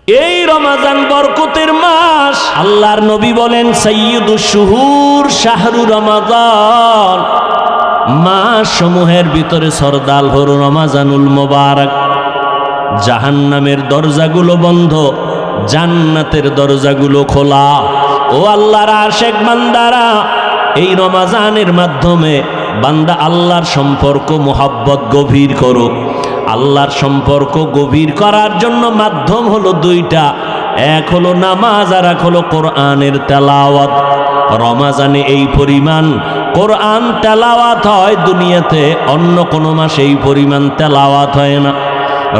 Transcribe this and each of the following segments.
এই রমাজান বরকতের মাস। আল্লাহর নবী বলেন সাইয়্যিদুশ শুহুর শাহরু রমাজান, মাস সমূহের ভিতরে সরদার হল রমাজানুল মুবারক। জাহান্নামের দরজাগুলো বন্ধ, জান্নাতের দরজাগুলো খোলা। ও আল্লাহর আশিক বান্দারা, এই রমাজানের মাধ্যমে বান্দা আল্লাহর সম্পর্ক মোহাব্বত গভীর করুক। আল্লাহর সম্পর্ক গভীর করার জন্য মাধ্যম হলো দুইটা, এক হলো নামাজ আর এক হলো কোরআনের তেলাওয়াত। রমাজানে এই পরিমাণ কোরআন তেলাওয়াত হয়, দুনিয়াতে অন্য কোনো মাসে এই পরিমাণ তেলাওয়াত হয় না।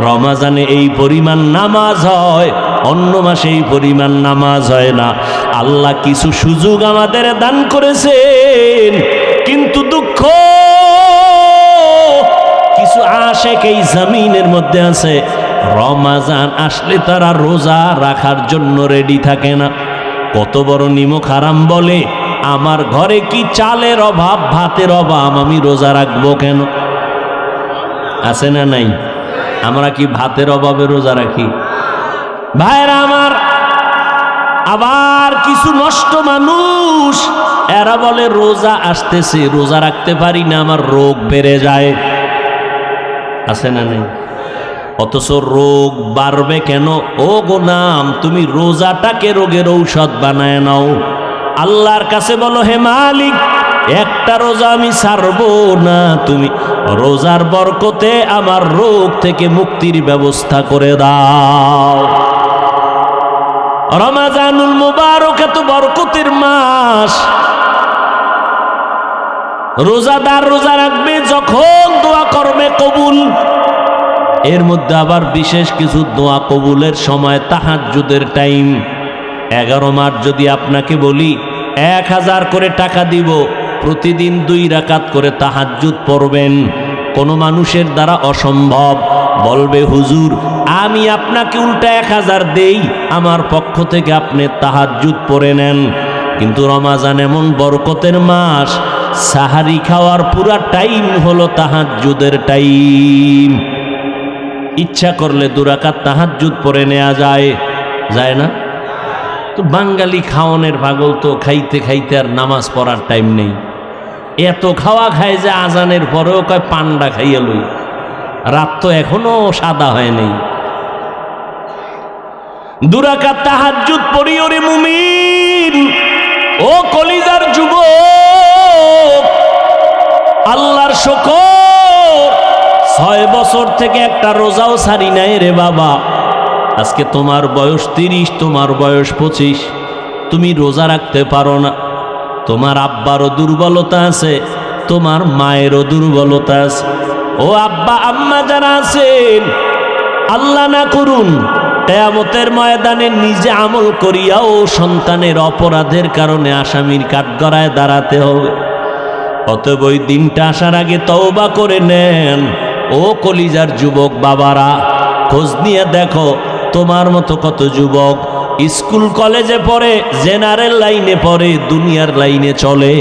রমাজানে এই পরিমাণ নামাজ হয়, অন্য মাসে এই পরিমাণ নামাজ হয় না। আল্লাহ কিছু সুযোগ আমাদের দান করেছেন, কিন্তু দুঃখ কিছু আশিক এই জমিনের মধ্যে আছে, রমাজান আসলে তারা রোজা রাখার জন্য রেডি থাকে না। কত বড় নিমক হারাম বলে, আমার ঘরে কি চালের অভাব, ভাতের অভাব, আমি রোজা রাখবো কেন? আছে না নাই? আমরা কি ভাতের অভাবে রোজা রাখি? ভাইরা আমার, আবার কিছু নষ্ট মানুষ এরা বলে রোজা আসতেছে, রোজা রাখতে পারি না, আমার রোগ বেড়ে যায়। আছে না নেই? অথচ রোগ বাড়বে কেন? ও গোলাম, তুমি রোজাটাকে রোগের ঔষধ বানায় নাও। আল্লাহর কাছে বলো, হে মালিক, একটা রোজা আমি ছাড়বো না, তুমি রোজার বরকতে আমার রোগ থেকে মুক্তির ব্যবস্থা করে দাও। রমাজানুল মুবারক এত বরকতের মাস। রোজাদার রোজা রাখবে, যখন দোয়া করবে কবুল। এর মধ্যে আবার বিশেষ কিছু দোয়া কবুলের সময় তাহাজ্জুদের টাইম। 11 মাস যদি আপনাকে বলি 1000 করে টাকা দিব, প্রতিদিন 2 রাকাত করে তাহাজ্জুদ পড়বেন, কোনো মানুষের দ্বারা অসম্ভব। বলবে হুজুর, আমি আপনাকে উল্টা 1000 দেই, আমার পক্ষ থেকে আপনি তাহাজ্জুদ পড়ে নেন। কিন্তু রমাজান এমন বরকতের মাস, সাহারি খাওয়ার পুরা টাইম হলো তাহাজ্জুদের টাইম। ইচ্ছা করলে 2 রাকাত তাহাজ্জুদ পড়ে নেওয়া যায়, যায় না? তো বাঙালি খাওয়ানোর পাগল, তো খাইতে খাইতে আর নামাজ পড়ার টাইম নেই। এত খাওয়া খায় যে আজানের পরেও কয় পান্ডা খাইয়া লই, রাত তো এখনো সাদা হয় নাই। 2 রাকাত তাহাজ্জুদ পড়ি ওরে মুমিন, ও কলিজার যুবক, আল্লাহর শুকর, 6 বছর থেকে একটা রোজাও ছাড়ি নাই রে বাবা। আজকে তোমার বয়স 30, তোমার বয়স 25, তুমি রোজা রাখতে পারো না। তোমার আব্বারও দুর্বলতা আছে, তোমার মায়েরও দুর্বলতা আছে। ও আব্বা আম্মা যারা আছেন, আল্লাহ না করুন কিয়ামতের ময়দানে নিজে আমল করিয়াও সন্তানের অপরাধের কারণে আসামির কাঠগড়ায় দাঁড়াতে হবে। অতএব ওই দিনটা আসার আগে তওবা করে নেন। ও কলিজার যুবক বাবারা, খোঁজ নিয়ে দেখো তোমার মতো কত যুবক স্কুল কলেজে পড়ে, জেনারেল লাইনে পড়ে, দুনিয়ার লাইনে চলে,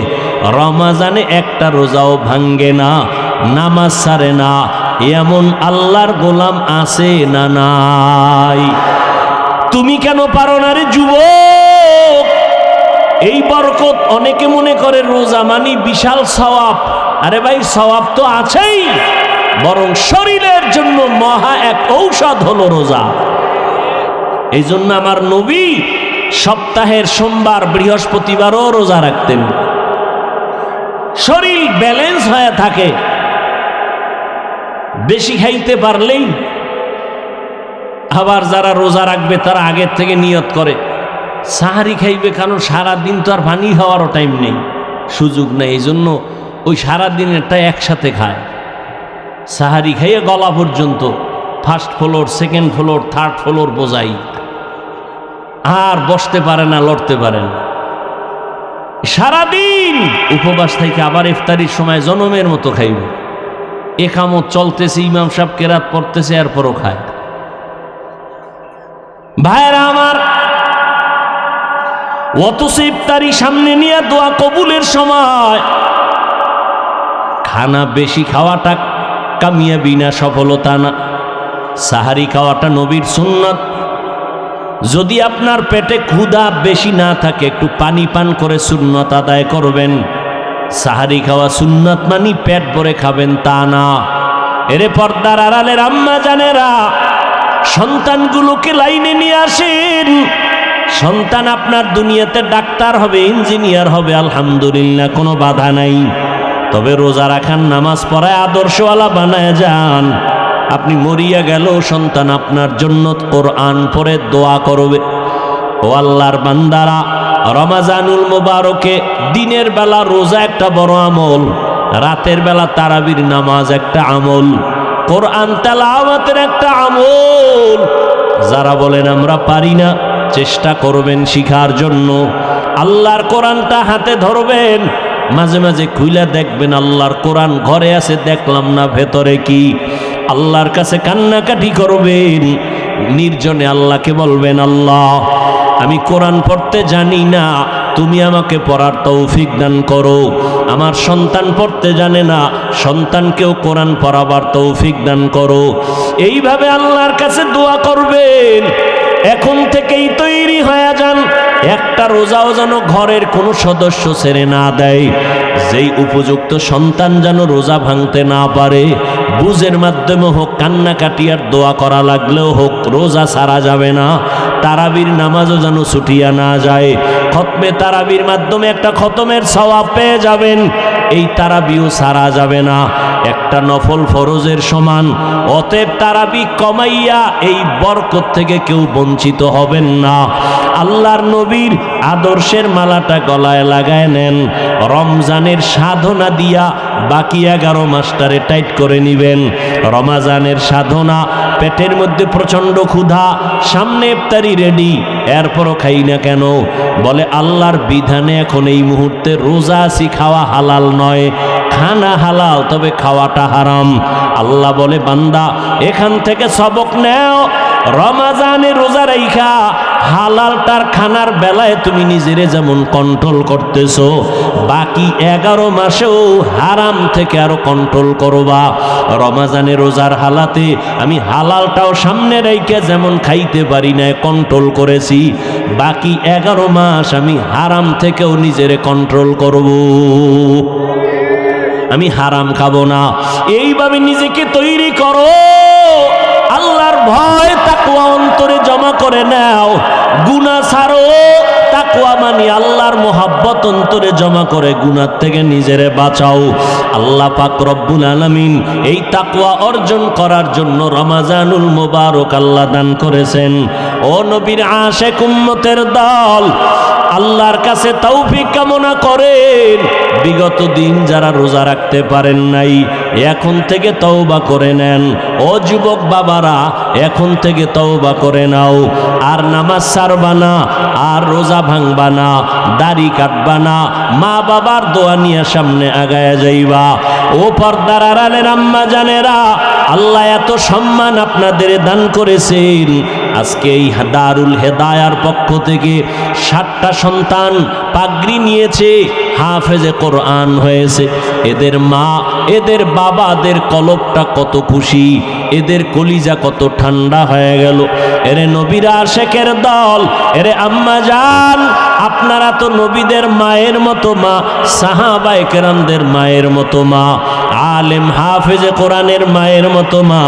রমাজানে একটা রোজাও ভাঙ্গে না, নামাজ ছাড়ে না। এমন আল্লাহর গোলাম আছে না নাই? তুমি কেন পারো না রে যুবক? এই বরকত, অনেকে মনে করে রোজা মানি বিশাল সওয়াব। আরে ভাই, সওয়াব তো আছেই, বরং শরীরের জন্য মহা এক ঔষধ হলো রোজা। এই জন্য আমার নবী সপ্তাহের সোমবার বৃহস্পতিবারও রোজা রাখতেন, শরীর ব্যালেন্স হয়ে থাকে। বেশি খাইতে পারলেই, আবার যারা রোজা রাখবে তারা আগের থেকে নিয়ত করে সাহারি খাইবে, কারণ সারাদিন তো আর পানি খাওয়ারও টাইম নেই, সুযোগ নেই। এই জন্য ওই সারাদিনেরটা একসাথে খায়, সাহারি খাইয়ে গলা পর্যন্ত, first floor, second floor, third floor বোঝাই, আর বসতে পারে না, লড়তে পারে না। সারাদিন উপবাস থেকে আবার ইফতারির সময় জনমের মতো খাইবে। একামত চলতেছে, ইমাম সাহেব কেরাত পড়তেছে, এরপরও খায়। ভাইরা আমার, অথচ ইফতারি সামনে নিয়ে দোয়া কবুলের সময় খানা বেশি খাওয়াটা কামিয়াবি না, সফলতা না। সাহারি খাওয়াটা নবীর সুন্নাত। যদি আপনার পেটে ক্ষুধা বেশি না থাকে একটু পানি পান করে সুন্নত আদায় করবেন। সাহারি খাওয়া সুন্নত মানি পেট ভরে খাবেন তা না। এরে পর্দার আড়ালের আম্মা জানেরা, সন্তানগুলোকে লাইনে নিয়ে আসেন। সন্তান আপনার দুনিয়াতে ডাক্তার হবে, ইঞ্জিনিয়ার হবে, আলহামদুলিল্লাহ, কোনো বাধা নাই। তবে রোজা রাখান, নামাজ পড়ায় আদর্শওয়ালা বানায় যান। আপনি মরিয়া গেল সন্তান আপনার জন্য কোরআন পড়ে দোয়া করবে। ও আল্লাহর বান্দারা, রমাজানুল মোবারকে দিনের বেলা রোজা একটা বড় আমল, রাতের বেলা তারাবির নামাজ একটা আমল, কোরআন তেলাওয়াতের একটা আমল। যারা বলেন আমরা পারি না, চেষ্টা করবেন শিখার জন্য। আল্লাহর কোরআনটা হাতে ধরবেন, মাঝে মাঝে খুইলা দেখবেন আল্লাহর কোরআন ঘরে আছে, দেখলাম না ভেতরে কি। আল্লাহর কাছে কান্নাকাটি করবেন, নির্জনে আল্লাহকে বলবেন, আল্লাহ আমি কোরআন পড়তে জানি না, তুমি আমাকে পড়ার তৌফিক দান করো। আমার সন্তান পড়তে জানে না, সন্তানকেও কোরআন পড়াবার তৌফিক দান করো। এইভাবে আল্লাহর কাছে দোয়া করবেন। এখন থেকেই তৈরি হয়ে যান, একটা রোজাও যেন ঘরের কোনো সদস্য ছেড়ে না দেয়। যেই উপযুক্ত সন্তান যেন রোজা ভাঙতে না পারে, বুঝের মাধ্যমে হোক, কান্নাকাটি আর দোয়া করা লাগলেও হোক, রোজা ছাড়া যাবে না। তারাবির নামাজও যেন ছুটিয়া না যায়। খতমে তারাবির মাধ্যমে একটা খতমের সওয়াব পেয়ে যাবেন, এই তারাবিও ছাড়া যাবে না, একটা নফল ফরজের সমান। অতএব তারাবি কমাইয়া এই বরকত থেকে কেউ বঞ্চিত হবেন না। আল্লাহর নবীর আদর্শের মালাটা গলায় লাগায় নেন, রমজানের সাধনা দিয়া বাকি 11 মাসটারে টাইট করে নিবেন। রমজানের সাধনা, পেটের মধ্যে প্রচণ্ড ক্ষুধা, সামনে ইফতারি রেডি, এরপরও খাই না কেন? বলে আল্লাহর বিধানে এখন এই মুহূর্তে রোজা আছি, খাওয়া হালাল নয়, খানা হালাল, তবে খাওয়াটা হারাম। আল্লাহ বলে, বান্দা এখান থেকে সবক নেও, রমজানে রোজা রাইখা হালালটার খানার বেলায় তুমি নিজেরে যেমন কন্ট্রোল করতেছো, বাকি 11 মাসেও হারাম থেকে আরো কন্ট্রোল করবা। রমজানে রোজার হালাতে আমি হালালটাও সামনে রেখে যেমন খাইতে পারি না, কন্ট্রোল করেছি, বাকি 11 মাস আমি হারাম থেকেও নিজেরে কন্ট্রোল করব। আমি হারাম খাবো না। এইভাবে নিজেকে তৈরি করো। আল্লাহর ভয় তাকওয়া অন্তরে জমা করে নাও। গুনাহ ছাড়ো, তাকওয়া মানে আল্লাহর মোহাব্বত অন্তরে জমা করে গুনাহ থেকে নিজেরে বাঁচাও। আল্লাহ পাক রব্বুল আলামিন এই তাকওয়া অর্জন করার জন্য রমজানুল মোবারক আল্লাহ দান করেছেন। ও নবীর আশিক উম্মতের দল, আল্লাহর কাছে তৌফিক কামনা করেন। বিগত দিন যারা রোজা রাখতে পারেন নাই, এখন থেকে তওবা করে নেন। ও যুবক বাবারা, এখন থেকে তওবা করে নাও। আর নামাজ ছাড়বা না, আর রোজা ভাঙবা না, দাড়ি কাটবা না, মা বাবার দোয়া নিয়ে সামনে আগায়া যাইবা। ও পর্দার আড়ালের আম্মা জানেরা, আল্লাহ এত সম্মান আপনাদের দান করেছেন। আজকে এই দারুল হেদায়ার পক্ষ থেকে 7টা সন্তান পাগড়ি নিয়েছে, হাফেজে কোরআন হয়েছে। এদের মা, এদের বাবাদের কলবটা কত খুশি, এদের কলিজা কত ঠান্ডা হয়ে গেল। এরে নবীর আশিকের দল, এরে আম্মা জান, আপনারা তো নবীদের মায়ের মতো মা, সাহাবায়ে কেরামদের মায়ের মতো মা, আলেম হাফেজে কোরআনের মায়ের মতো মা।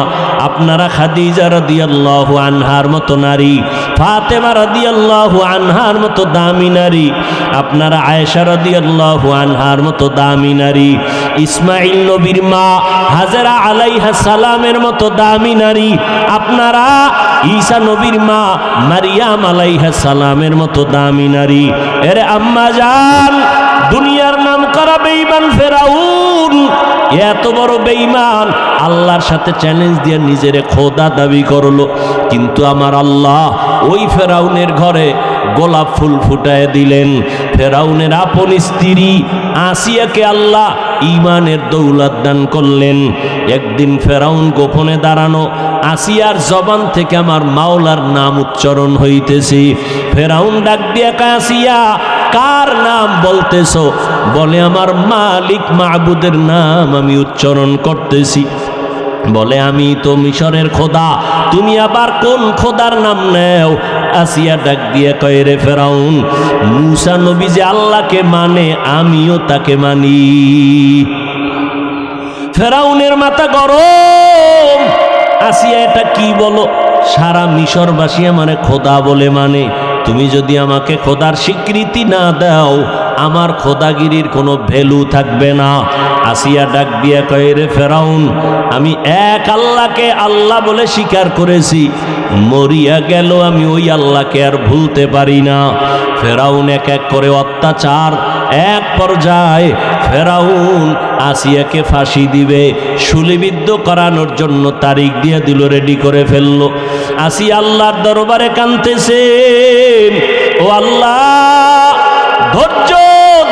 আপনারা খাদিজা রাদিয়াল্লাহু আনহার মতো নারী, ফাতেমা রাদিয়াল্লাহু আনহার মতো দামি নারী, আপনারা আয়েশা রাদিয়াল্লাহু আনহার মতো দামি নারী, ইসমাইল নবীর মা হাজেরা আলাইহিস সালামের মতো দামি নারী, আপনারা ঈসা নবীর মা মারিয়াম আলাইহিস সালামের মতো দামি নারী। এরে আম্মা জান, দুনিয়ার নাম করা বেঈমান ফেরাউন এত বড় বেঈমান, আল্লাহর সাথে চ্যালেঞ্জ দিয়ে নিজেরে খোদা দাবি করলো। কিন্তু আমার আল্লাহ ওই ফেরাউনের ঘরে গোলাপ ফুল ফুটায় দিলেন। ফেরাউনের আপন স্ত্রী আসিয়াকে আল্লাহ ঈমানের দৌলত দান করলেন। একদিন ফেরাউন গোপনে দাঁড়ানো, আসিয়ার জবান থেকে আমার মাওলার নাম উচ্চারণ হইতেছে। ফেরাউন ডাক দিয়ে, আসিয়া কার নাম বলতেছো? বলে আমার মালিক মাহবুদের নাম আমি উচ্চারণ করতেছি। বলে আমি তো মিশরের খোদা, তুমি আবার কোন খোদার নাম নেও? আসিয়া ডাক দিয়ে কয়, রে ফেরাউন, মূসা নবী যে আল্লাহকে মানে আমিও তাকে মানি। ফেরাউনের মাথা গরম। আসিয়া এটা কি বলো? সারা মিশরবাসী আমারে খোদা বলে মানে, তুমি যদি আমাকে খোদার স্বীকৃতি না দাও আমার খোদাগিরির কোনো ভ্যালু থাকবে না। আসিয়া ডাক দিয়া কয়, রে ফেরাউন, আমি এক আল্লাহকে আল্লাহ বলে স্বীকার করেছি, মরিয়া গেল আমি ওই আল্লাহকে আর ভুলতে পারি না। ফেরাউন এক এক করে অত্যাচার, এক পর্যায়ে ফেরাউন আসিয়াকে ফাঁসি দিবে, শুলিবিদ্ধ করানোর জন্য তারিখ দিয়ে দিল, রেডি করে ফেললো। আসিয়া আল্লাহর দরবারে কাঁদতেছে, ও আল্লাহ, ধৈর্য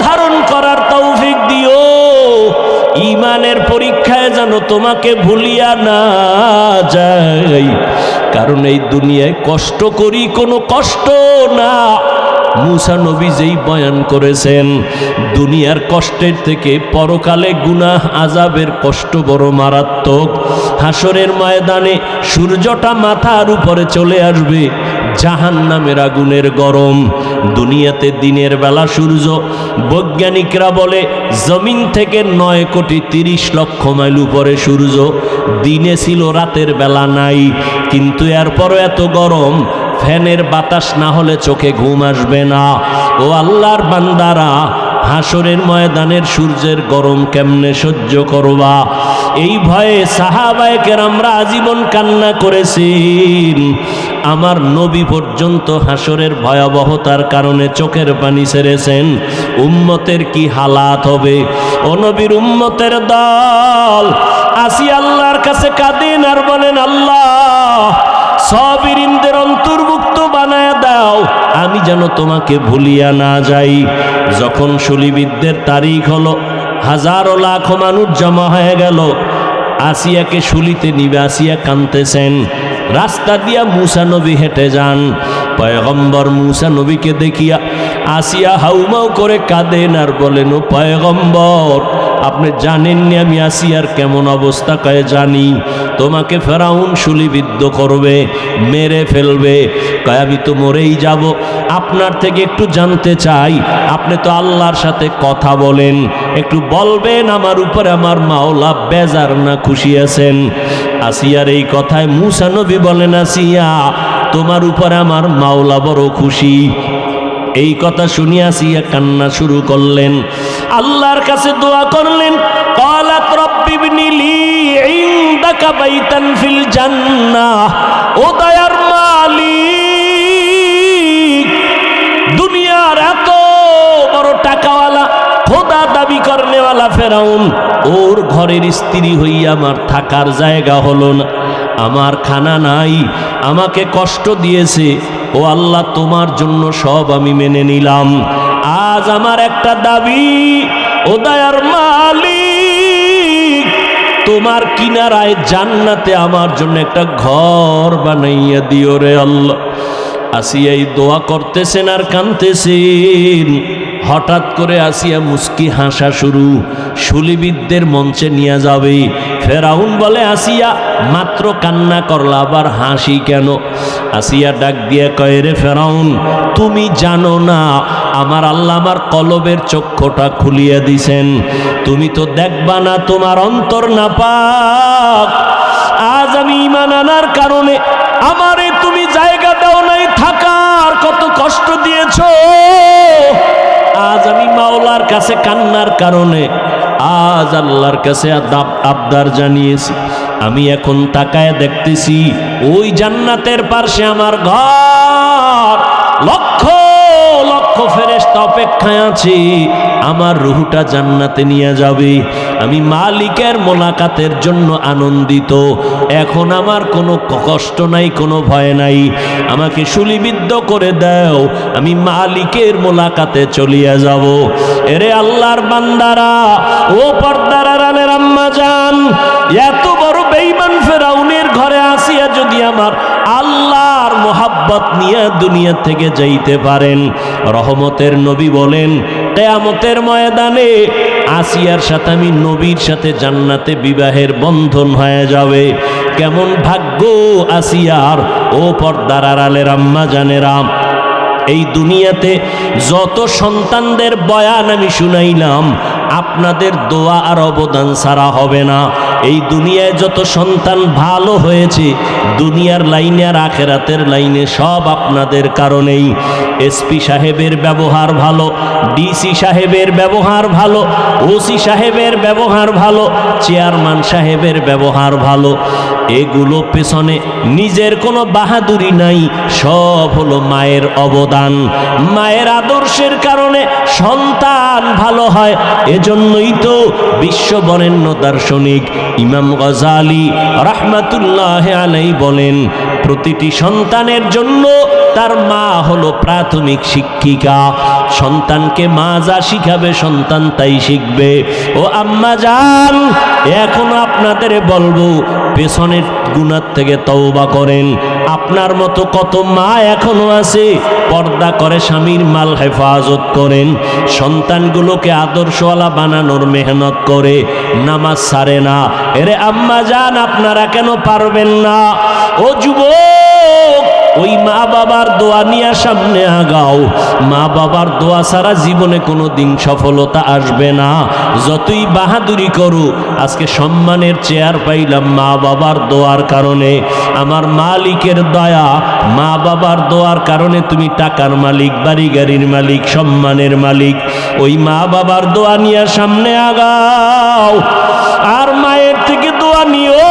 ধারণ করার তৌফিক দিও, ঈমানের পরীক্ষায় যেন তোমাকে ভুলিয়া না যাই, কারণ এই দুনিয়ায় কষ্ট করি কোনো কষ্ট না। মূসা নবী যেই বয়ান করেছেন, দুনিয়ার কষ্টের থেকে পরকালে গুনাহ আযাবের কষ্ট বড় মারাত্মক। হাসরের ময়দানে সূর্যটা মাথার উপরে চলে আসবে, জাহান্নামের আগুনের গরম। দুনিয়াতে দিনের বেলা সূর্য, বৈজ্ঞানিকরা বলে জমিন থেকে 9,30,00,000 মাইল উপরে সূর্য, দিনে ছিল, রাতের বেলা নাই, কিন্তু এরপরও এত গরম, ফ্যানের বাতাস না হলে চোখে ঘুম আসবে না। ও আল্লাহর বান্দারা, হাসরের ময়দানের সূর্যের গরম কেমনে সহ্য করবা? এই ভয়ে সাহাবায়ে কেরামরা আজীবন কান্না করেছি। আমার নবী পর্যন্ত হাসরের ভয়াবহতার কারণে চোখের পানি ছেড়েছেন। উম্মতের কি হালাত হবে? ও নবীর উম্মতের দল আসি আল্লাহর কাছে কাঁদেন আর বলেন, আল্লাহ, সাবিরিনদের অন্তর্ভুক্ত বানায় দাও, আমি যেন তোমাকে ভুলিয়া না যাই। যখন শুলিবিদ্ধের তারিখ হলো, হাজারো লাখো মানুষ জমা হয়ে গেল, আসিয়াকে শুলিতে নিবে। আসিয়া কাঁদতেছেন। রাস্তা দিয়া মূসা নবী হেঁটে যান। পয়গম্বর মূসা নবীকে দেখিয়া আসিয়া হাউমাউ করে কাঁদেন আর বলেন, ও পয়গম্বর, আপনি জানেননি আমি আসিয়ার কেমন অবস্থা? কয়ে জানি, তোমাকে ফেরাউন শুলিবিদ্ধ করবে, মেরে ফেলবে। কয় আমি তো মরেই যাব, আপনার থেকে একটু জানতে চাই, আপনি তো আল্লাহর সাথে কথা বলেন, একটু বলবেন আমার উপরে আমার মাওলা বেজার না খুশি আছেন? আসিয়ার এই কথায় মূসা নবী বলেন, আসিয়া, তোমার উপরে আমার মাওলা বড় খুশি। এই কথা শুনিয়া আসিয়া কান্না শুরু করলেন, আল্লাহর কাছে দোয়া করলেন। ক্বালাত রব্বি ইবনি লি ইনদাকা বাইতান ফিল জান্নাহ। ও দয়ার মালিক, দুনিয়ার এত বড় টাকাওয়ালা খোদা দাবি করনেওয়ালা ফেরাউন, ওর ঘরের স্ত্রী হইয়া আমার থাকার জায়গা হলো না, আমার খানা নাই, আমাকে কষ্ট দিয়েছে। ও আল্লাহ, তোমার জন্য সব আমি মেনে নিলাম। আজ আমার একটা দাবি, ও দয়ার মালিক, তোমার কিনারায় জান্নাতে আমার জন্য একটা ঘর বানাইয়া দিও রে আল্লাহ। আসিয়া এই দোয়া করতেছেন আর কাঁদতেছেন। হঠাৎ করে আসিয়া মুস্কি হাসা শুরু, শুলিবিদদের মঞ্চে নিয়ে যাবে। ফেরাউন বলে, আসিয়া, মাত্র কান্না করলা, আবার হাসি কেন? আসিয়া ডাক দিয়ে কয়, রে ফেরাউন, তুমি জানো না আমার আল্লাহ আমার কলবের চক্ষুটা খুলিয়ে দিছেন, তুমি তো দেখবা না, তোমার অন্তর নাপাক। আজ আমি ঈমান আনার কারণে আমারে তুমি জায়গা দাও নাই থাকার, কত কষ্ট দিয়েছো। আজ আমি মাওলার কাছে কান্নার কারণে আজ আল্লাহর কাছে আবদার জানিয়েছি। আমি এখন তাকায় দেখতেছি ওই জান্নাতের পাশে আমার ঘর, লক্ষ লক্ষ ফেরেশতা অপেক্ষায় আছে, আমার রূহটা জান্নাতে নিয়ে যাবে। আমি মালিকের মোলাকাতের জন্য আনন্দিত। এখন আমার কোনো কষ্ট নাই, কোনো ভয় নাই। আমাকে শুলিবিদ্ধ করে দাও, আমি মালিকের মোলাকাতে চলিয়া যাব। এরে আল্লাহর বান্দারা, ও পর্দার আড়ালের আম্মা জান, এত বড় বেঈমান ফেরাউনের ঘরে আসিয়া যদি আমার আল্লাহর মোহাব্বত নিয়ে দুনিয়া থেকে যাইতে পারেন, রহমতের নবী বলেন, কিয়ামতের ময়দানে আসিয়ার সাথে আমি নবীর সাথে জান্নাতে বিবাহের বন্ধন হয়ে যাবে। কেমন ভাগ্য আসিয়ার! ও পর্দার আড়ালের আম্মা জানেরা, এই দুনিয়াতে যত সন্তানদের বয়ান আমি শুনাইলাম, আপনাদের দোয়া আর অবদান ছাড়া হবে না। এই দুনিয়ায় যত সন্তান ভালো হয়েছে, দুনিয়ার লাইনে আর আখেরাতের লাইনে সব আপনাদের কারণেই। এসপি সাহেবের ব্যবহার ভালো, ডিসি সাহেবের ব্যবহার ভালো, ওসি সাহেবের ব্যবহার ভালো, চেয়ারম্যান সাহেবের ব্যবহার ভালো, এগুলো পেছনে নিজের কোনো বাহাদুরি নাই, সব হলো মায়ের অবদান। মায়ের আদর্শের কারণে সন্তান ভালো হয়। এজন্যই তো বিশ্ব বরেণ্য দার্শনিক ইমাম গজালি রাহমাতুল্লাহ আলাইহি বলেন, প্রতিটি সন্তানের জন্য তার মা হলো প্রাথমিক শিক্ষিকা। সন্তানকে মা যা শিখাবে সন্তান তাই শিখবে। ও আম্মা জান, এখনো আপনাদের বলবো, পেছনের গুনাহ থেকে তওবা করেন। আপনার মতো কত মা এখনো আছে, পর্দা করে স্বামীর মাল হেফাজত করেন, সন্তানগুলোকে আদর্শওয়ালা বানানোর মেহনত করে, নামাজ ছাড়ে না। এরে আম্মা জান, আপনারা কেন পারবেন না? ও যুবক, ওই মা বাবার দোয়া নিয়ে সামনে আগাও। মা বাবার দোয়া ছাড়া জীবনে কোনো দিন সফলতা আসবে না। যতই বাহাদুরি করো, আজকে সম্মানের চেয়ার পাইলাম মা বাবার দোয়ার কারণে। আমার মালিকের দয়া, মা বাবার দোয়ার কারণে তুমি টাকার মালিক, বাড়ি গাড়ির মালিক, সম্মানের মালিক। ওই মা বাবার দোয়া নিয়ে সামনে আগাও, আর মায়ের থেকে দোয়া নিও।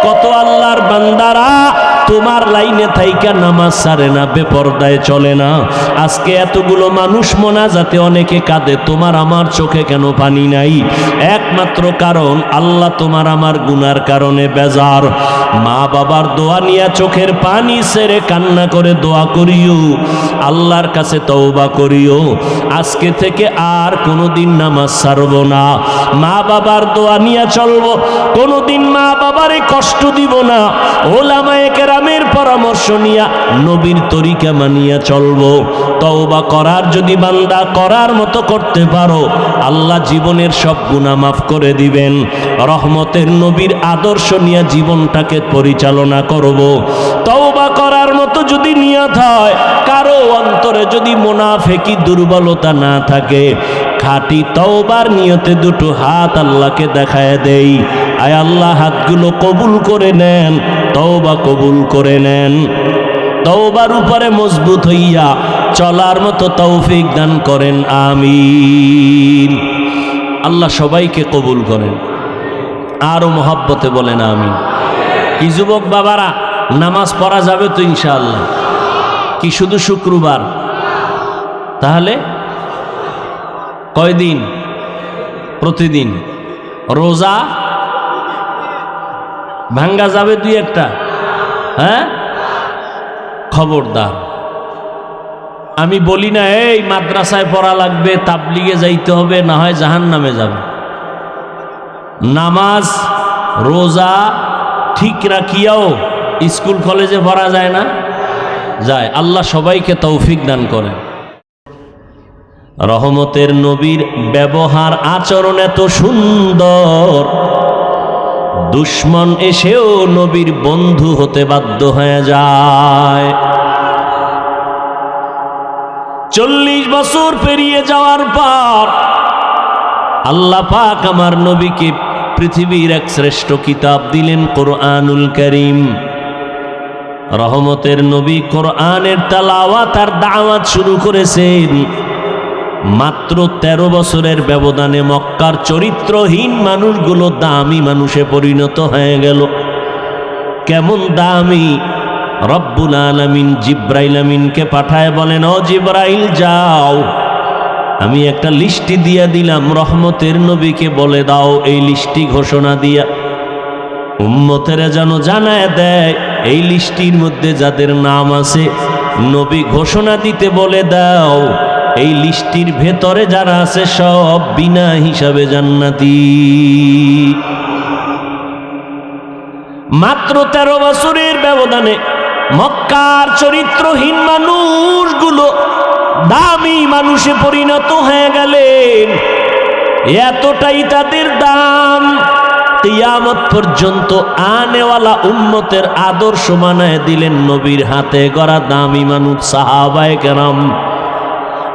কত আল্লাহর বান্দারা তোমার লাইনে থাইকা নামাজ ছাড়ে না, বেপরদায় চলে না। আজকে এতগুলো মানুষ মোনাজাতে অনেকে কাঁদে, তোমার আমার চোখে কেন পানি নাই? একমাত্র কারণ আল্লাহ তোমার আমার গুনার কারণে বেজার। মা বাবার দোয়া নিয়ে চোখের পানি ছেড়ে কান্না করে দোয়া করিও, আল্লাহর কাছে তওবা করিও, আজকে থেকে আর কোনোদিন নামাজ ছাড়ব না, মা বাবার দোয়া নিয়ে চলবো, কোনোদিন মা বাবারে কষ্ট দিব না, ওলামায়ে কেরামের পরামর্শ নিয়া নবীর তরিকা মানিয়া চলবো। তওবা করার যদি বান্দা করার মতো করতে পারো, আল্লাহ জীবনের সব গুনাহ মাফ করে দিবেন। রহমতের নবীর আদর্শ নিয়ে জীবনটাকে পরিচালনা করব। তওবা করার মতো যদি নিয়ত হয়, কারো অন্তরে যদি মুনাফিকি দুর্বলতা না থাকে, খাঁটি তওবার নিয়তে দুটো হাত আল্লাহকে দেখায় দেই। আয় আল্লাহ, হাতগুলো কবুল করে নেন, তওবা কবুল করে নেন। তওবার উপরে মজবুত হইয়া চলার মতো তৌফিক দান করেন, আমিন। আল্লাহ সবাইকে কবুল করেন, আরো মহব্বতে বলেন আমিন। কি যুবক বাবারা, নামাজ পড়া যাবে তো ইনশাআল্লাহ? কি শুধু শুক্রবার? তাহলে কয়দিন? প্রতিদিন। রোজা ভাঙ্গা যাবে দুই একটা? হ্যাঁ, খবরদার। আমি বলি না এই মাদ্রাসায় পড়া লাগবে, তাবলিগে যাইতে হবে, না হয় জাহান্নামে যাবে। নামাজ রোজা ঠিক রাখিয়াও স্কুল কলেজে পড়া যায় না? যায়। আল্লাহ সবাইকে তৌফিক দান করেন। রহমতের নবীর ব্যবহার আচরণ এত সুন্দর, দুশ্মন এসেও নবীর বন্ধু হতে বাধ্য হয়ে যায়। 40 বছর পেরিয়ে যাওয়ার পর আল্লাহ পাক আমার নবীকে পৃথিবীর এক শ্রেষ্ঠ কিতাব দিলেন, কোরআনুল কারীম। রহমতের নবী কোরআনের তেলাওয়াত আর দাওয়াত শুরু করেছেন। মাত্র 13 বছরের ব্যবধানে মক্কার চরিত্রহীন মানুষগুলো দামি মানুষে পরিণত হয়ে গেল। কেমন দামি! রব্বুল আলামিন জিব্রাইল আমিনকে পাঠায় বলেন, ও জিব্রাইল যাও, আমি একটা লিস্টি দিয়া দিলাম, রহমতের নবীকে বলে দাও এই লিস্টি ঘোষণা দিয়া উম্মতেরা যেন জানায় দেয়, এই লিস্টির মধ্যে যাদের নাম আছে নবী ঘোষণা দিতে বলে দাও, এই লিস্টির ভেতরে যারা আছে সব বিনা হিসাবে জান্নাতি। মাত্র 13 বছরের ব্যবধানে মক্কার চরিত্রহীন মানুষগুলো দামি মানুষে পরিণত হয়ে গেলেন। এতটাই তাদের দাম, কিয়ামত পর্যন্ত আনেওয়ালা উম্মতের আদর্শ বানায় দিলেন নবীর হাতে গড়া দামি মানুষ সাহাবায়ে কেরাম।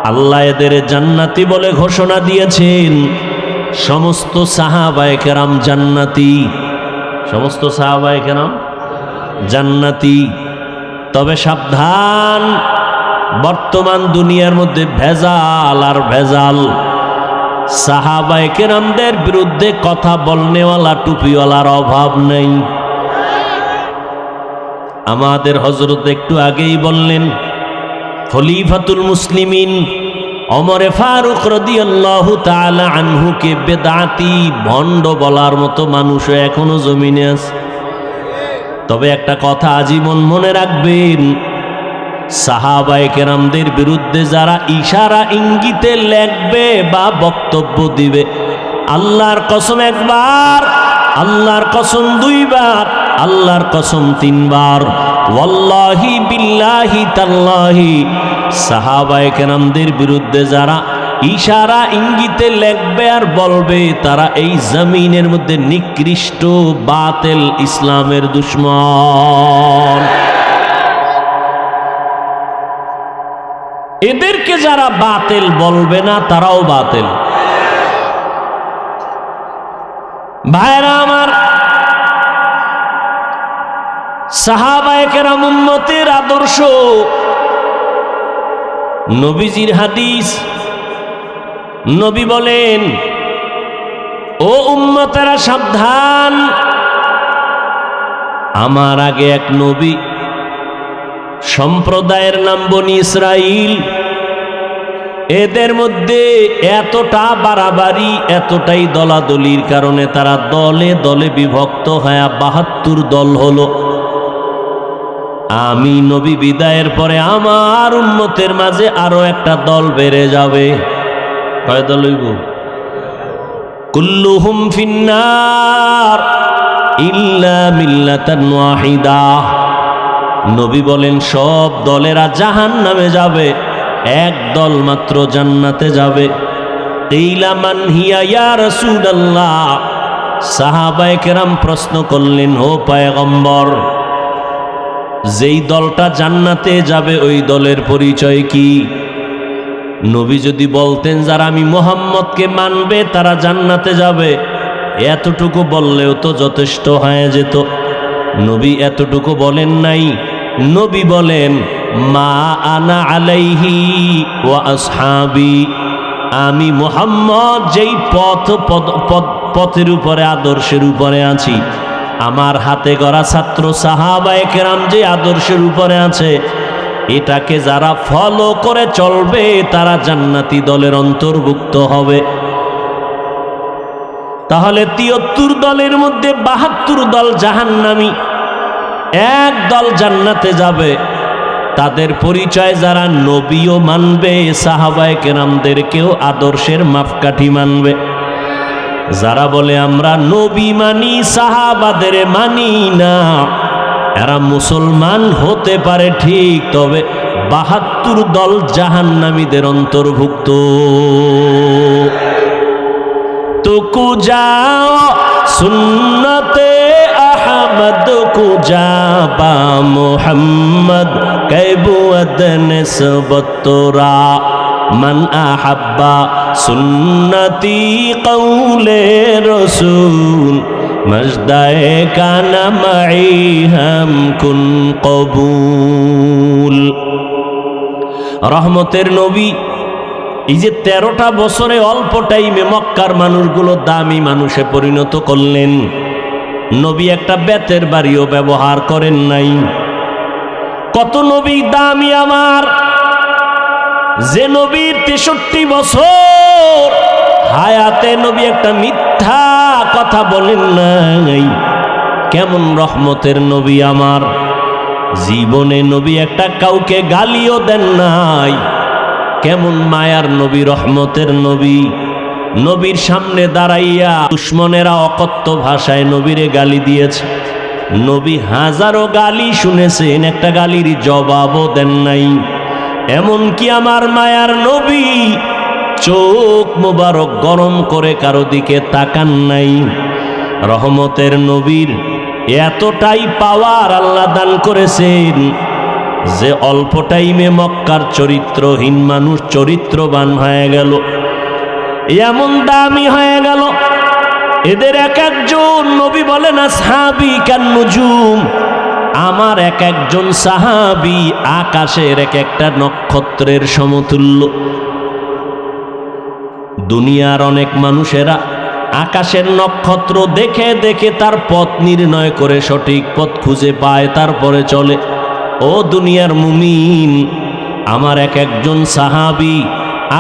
আল্লাহ এদের জান্নাতি বলে ঘোষণা দিয়েছেন। সমস্ত সাহাবায়ে কেরাম জান্নাতি, সমস্ত সাহাবায়ে কেরাম জান্নাতি। তবে সাবধান, বর্তমান দুনিয়ার মধ্যে ভেজাল আর ভেজাল। সাহাবায়ে কেরামদের বিরুদ্ধে কথা বলনেওয়ালা টুপিওয়ালার অভাব নেই। আমাদের হযরত একটু আগেই বললেন, খলিফাতুল মুসলিমিন ওমরে ফারুক রাদিয়াল্লাহু তাআলা আনহুকে বেদাতি ভণ্ড বলার মতো মানুষ এখনো জমিনে আছে। তবে একটা কথা আজীবন মনে রাখবেন, সাহাবায়ে কেরামদের বিরুদ্ধে যারা ইশারা ইঙ্গিতে লেখবে বা বক্তব্য দিবে, আল্লাহর কসম একবার, আল্লাহর কসম দুইবার, আল্লাহর কসম তিনবার, ওয়াল্লাহি বিল্লাহি তাল্লাহি, সাহাবায়ে কেরামদের বিরুদ্ধে যারা ইশারা ইঙ্গিতে লেখবে আর বলবে, তারা এই জমিনের মধ্যে নিকৃষ্ট বাতিল ইসলামের দুশমন। এদেরকে যারা বাতিল বলবে না, তারাও বাতিল। ভাইরা আমার, সাহাবায়ে কেরাম উম্মতের আদর্শ, নবীজির হাদিস। নবী বলেন, ও উম্মতেরা সাবধান, আমার আগে এক নবী, সম্প্রদায়ের নাম বনি ইসরাইল। এদের মধ্যে এতটা বাড়াবাড়ি, এতটাই দলাদলির কারণে তারা দলে দলে বিভক্ত হয়ে ৭২ দল হলো। আমি নবী বিদায়ের পরে আমার উম্মতের মাঝে আরো একটা দল বেড়ে যাবে। কয় দল হইব? কুল্লুহুম ফিন্নার ইল্লা মিল্লাতান ওয়াহিদা। নবী বলেন, সব দলেরা জাহান্নামে যাবে, এক দল মাত্র জান্নাতে যাবে। কিলা মান হিয়া ইয়া রাসূলুল্লাহ। সাহাবায়ে কেরাম প্রশ্ন করলেন, ও পয়গম্বর, যেই দলটা জান্নাতে যাবে ওই দলের পরিচয় কি? নবী যদি বলতেন, যারা আমি মুহাম্মদকে মানবে তারা জান্নাতে যাবে, এতটুকু বললেও তো যথেষ্ট হয়ে যেত। নবী এতটুকু বলেন নাই। নবী বলেন, মা আনা আলাইহি ওয়া আসহাবি, আমি মুহাম্মদ যেই পথের উপরে, আদর্শের উপরে আছি, আমার হাতে গড়া ছাত্র সাহাবায়ে কেরাম যে আদর্শের উপরে আছে, এটাকে যারা ফলো করে চলবে তারা জান্নাতি দলের অন্তর্ভুক্ত হবে। তাহলে ৭৩ দলের মধ্যে ৭২ দল জাহান্নামী, এক দল জান্নাতে যাবে। তাদের পরিচয়, যারা নবীও মানবে, সাহাবায়ে কেরামদেরকেও আদর্শের মাপকাঠি মানবে। যারা বলে আমরা নবী মানি, সাহাবাদের মানি না, এরা মুসলমান হতে পারে ঠিক, তবে ৭২ দল জাহান্নামীদের অন্তর্ভুক্ত। তুকু যাও সুন্নতে আহমদ কুজা বা মুহাম্মদ কৈবুয়ত নিসবতরা মান আহাব্বা সুন্নতি কৌলে রসুল মজদায়ে কানা মাই হাম কুন কবুল। রহমতের নবী এই যে 13টা বছরে অল্প টাইমে মক্কার মানুষগুলো দামি মানুষে পরিণত করলেন। নবী একটা বেতের বাড়িও ব্যবহার করেন নাই। কত নবী দামি আমার, যে নবীর 63 বছর হায়াতে নবী একটা মিথ্যা কথা বলেন নাই। কেমন রহমতের নবী আমার, জীবনে নবী একটা কাউকে গালিও দেন নাই। কেমন মায়ার নবী, রহমতের নবী। নবীর সামনে দাঁড়াইয়া দুশমনেরা অকথ্য ভাষায় নবীরে গালি দিয়েছে। নবী হাজারো গালি শুনেছেন, একটা গালির জবাবও দেন নাই। এমন কি আমার মায়ার নবী চোখ মোবারক গরম করে কারো দিকে তাকান নাই। রহমতের নবীর এতটাই পাওয়ার আল্লাহ দান করেছেন যে অল্প টাইমে মক্কার চরিত্রহীন মানুষ চরিত্রবান হয়ে গেল, এমন দামি হয়ে গেল। এদের এক একজন নবী বলেন আসহাবী কান নুজুম, আমার এক একজন সাহাবী আকাশের এক একটা নক্ষত্রের সমতুল্য। দুনিয়ার অনেক মানুষেরা আকাশের নক্ষত্র দেখে দেখে তার পথ নির্ণয় করে সঠিক পথ খুঁজে পায়, তারপরে চলে। ও দুনিয়ার মুমিন, আমার এক একজন সাহাবী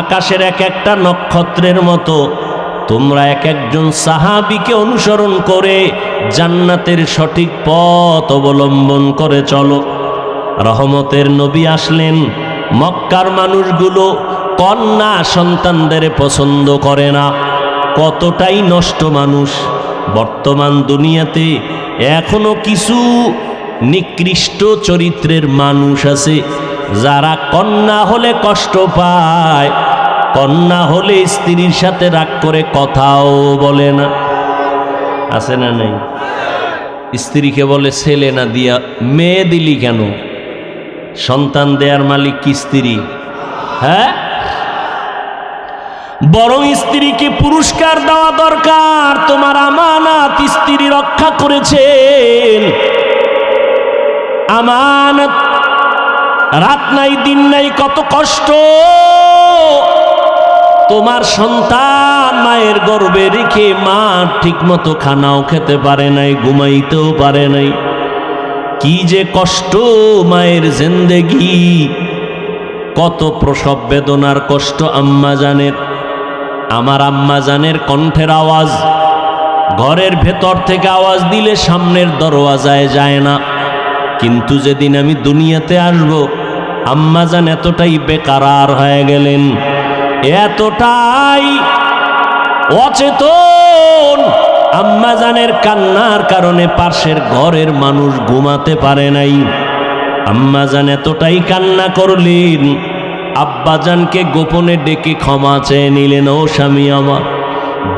আকাশের এক একটা নক্ষত্রের মতো। তোমরা এক একজন সাহাবীকে অনুসরণ করে জান্নাতের সঠিক পথ অবলম্বন করে চলো। রহমতের নবী আসলেন, মক্কার মানুষগুলো কন্যা সন্তানদের পছন্দ করে না। কতটাই নষ্ট মানুষ বর্তমান দুনিয়াতে। এখনো কিছু নিকৃষ্ট চরিত্রের মানুষ আছে যারা কন্যা হলে কষ্ট পায়, কন্যা হলে স্ত্রীর সাথে রাগ করে কথাও বলে না। আছে না নেই? স্ত্রীকে বলে ছেলে না দিয়া মেয়ে দিলি কেন? সন্তান দেয়ার মালিক কি স্ত্রী? হ্যাঁ, বরং স্ত্রীকে পুরস্কার দেওয়া দরকার। তোমার আমানত স্ত্রী রক্ষা করেছেন। আমানত, রাত নাই দিন নাই কত কষ্ট। তোমার সন্তান মায়ের গর্ভে রেখে মা ঠিক মতো খানাও খেতে পারে নাই, ঘুমাইতেও পারে নাই। কি যে কষ্ট মায়ের জিন্দেগি, কত প্রসব বেদনার কষ্ট আম্মা জানের। আমার আম্মা জানের কণ্ঠের আওয়াজ ঘরের ভেতর থেকে আওয়াজ দিলে সামনের দরওয়াজায় যায় না। কিন্তু যেদিন আমি দুনিয়াতে আসব, আম্মা জান এতটাই বেকারার হয়ে গেলেন, এতটাই অচেতন। আম্মা জানের কান্নার কারণে পাশের ঘরের মানুষ ঘুমাতে পারে নাই। আম্মা জান এতটাই কান্না করলেন, আব্বাজানকে গোপনে ডেকে ক্ষমা চেয়ে নিলেন। ও স্বামী আমার,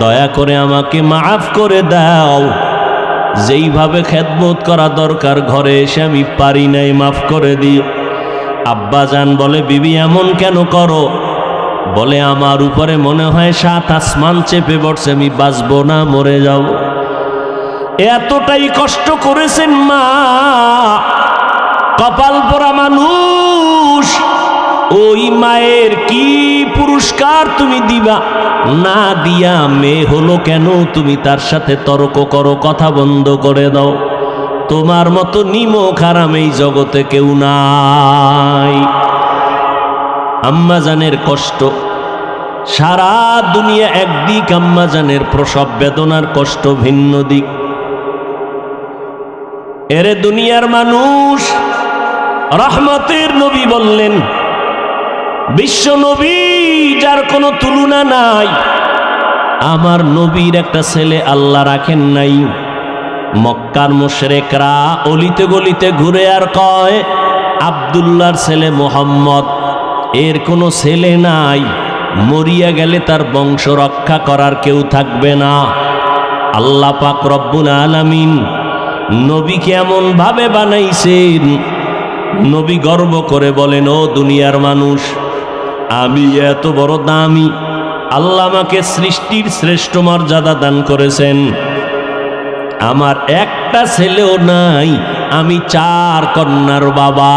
দয়া করে আমাকে মাফ করে দাও। যেইভাবে খেদমত করা দরকার ঘরে এসে আমি পারি নাই, মাফ করে দিও। আব্বাজান বলে, বিবি এমন কেন করো? বলে, আমার উপরে মনে হয় 7 আসমান চেপে পড়ছে, আমি বাঁচবো না, মরে যাব। এতটাই কষ্ট করেছেন মা। কপাল পোড়া মানুষ। ওই মায়ের কি পুরস্কার তুমি দিবা? না দিয়া মেয়ে হলো কেন তুমি তার সাথে তর্ক করো, কথা বন্ধ করে দাও। তোমার মতো নিমক হারাম এই জগতে কেউ নাই। আম্মাজানের কষ্ট সারা দুনিয়া একদিক, আম্মাজানের প্রসব বেদনার কষ্ট ভিন্ন দিক। এরে দুনিয়ার মানুষ, রহমতের নবী বললেন, বিশ্ব নবী যার কোনো তুলনা নাই, আমার নবীর একটা ছেলে আল্লাহ রাখেন নাই। মক্কার মুশরিকরা অলিতে গলিতে ঘুরে আর কয়, আব্দুল্লাহর ছেলে মুহাম্মদ, এর কোনো ছেলে নাই, মরিয়া গেলে তার বংশ রক্ষা করার কেউ থাকবে না। আল্লাহ পাক রব্বুল আলামিন নবীকে এমন ভাবে বানাইছেন, নবী গর্ব করে বলেন, ও দুনিয়ার মানুষ, আমি এত বড় দামি, আল্লাহ আমাকে সৃষ্টির শ্রেষ্ঠ মর্যাদা দান করেছেন। আমার একটা ছেলেও নাই, আমি 4 কন্যার বাবা।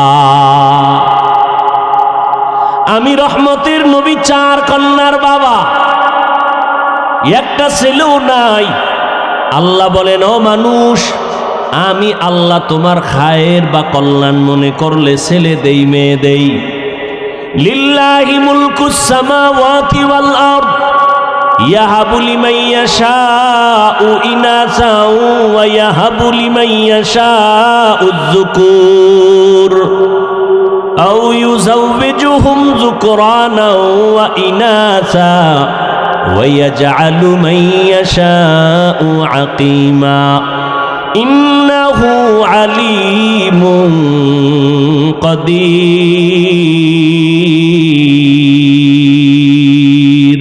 আমি রহমতের নবী 4 কন্যার বাবা, একটা ছেলেও নাই। আল্লাহ বলেন, ও মানুষ, আমি আল্লাহ তোমার খায়ের বা কল্যাণ মনে করলে ছেলে দেই, মেয়ে দেই। লিল্লাহি মুলকুস সামাওয়াতি ওয়াল আরদ ইয়াহাবু লিমান ইয়াশাউ ইনাসাও ওয়া ইয়াহাবু লিমান ইয়াশাউ যুকুর আও ইউযাওবিজুহুম যুকরানা ওয়া ইনাসা ওয়া ইয়াজআলু মান ইয়াশাউ আকিমা ইন্নাহু আলিমুন কদির।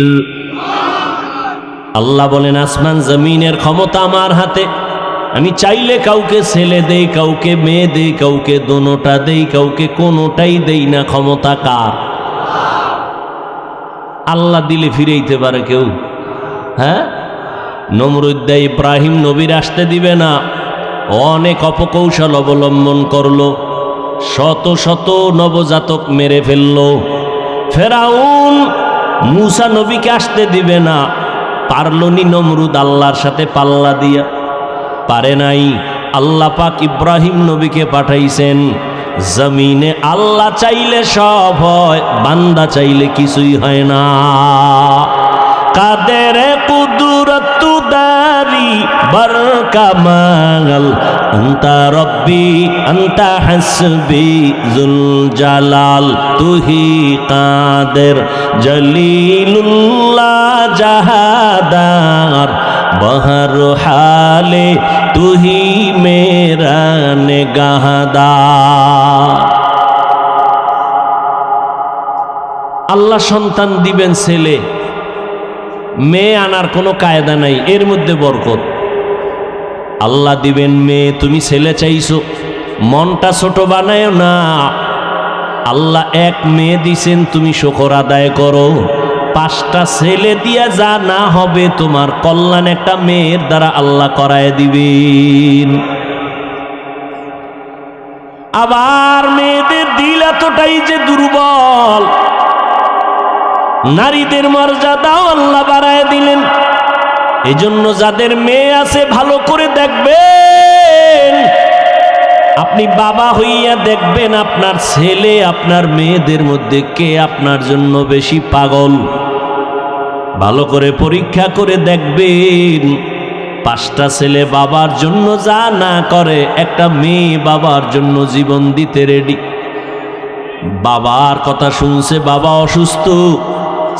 আল্লাহ বলেন আসমান জমিনের ক্ষমতা আমার হাতে, আমি চাইলে কাউকে ছেলে দেই, কাউকে মেয়ে দেই, কাউকে দোনোটা দেই, কাউকে কোনোটাই দেই না। ক্ষমতা কার? আল্লাহ দিলে ফিরেইতে পারে কেউ? হ্যাঁ, নমরুদ দেয় ইব্রাহিম নবীর আসতে দিবে না, অনেক অপকৌশল অবলম্বন করলো, শত শত নবজাতক মেরে ফেললো। ফেরাউন মূসা নবীকে আসতে দিবে না, পারলনি নমরুদ আল্লাহর সাথে পাল্লা দিয়া? পারে নাই। আল্লাহ পাক ইব্রাহিম নবীকে পাঠাইছেন। জমিনে আল্লাহ চাইলে সব হয়, বান্দা চাইলে কিছুই হয় না। কাদের কুদরত দারি বার কামাল, আনতা রব্বি আনতা হাসবি জুল জালাল, তুহি কাদের জলিলুল্লাহ জাহাদার, বহর হালে তুহি মেরা নেগাহদার। আল্লাহ সন্তান দিবেন ছেলে, মেয়ে আনার কোনো কায়দা নাই, এর মধ্যে বরকত। আল্লাহ দিবেন মেয়ে, তুমি ছেলে চাইছো, মনটা ছোট বানায় না। আল্লাহ এক মেয়ে দিছেন, তুমি শুকর আদায় করো। 5টা ছেলে দিয়া যা না হবে, তোমার কল্যাণ একটা মেয়ের দ্বারা আল্লাহ করায় দিবেন। আবার মেয়েদের দিল এতটাই যে দুর্বল, নারীদের মর্যাদাও আল্লাহ বাড়ায় দিলেন। এজন্য যাদের মেয়ে আছে ভালো করে দেখবেন। আপনি বাবা হইয়া দেখবেন আপনার ছেলে আপনার মেয়েদের মধ্যে কে আপনার জন্য বেশি পাগল। ভালো করে পরীক্ষা করে দেখবেন। 5টা ছেলে বাবার জন্য যা না করে, একটা মেয়ে বাবার জন্য জীবন দিতে রেডি। বাবার কথা শুনছে, বাবা অসুস্থ,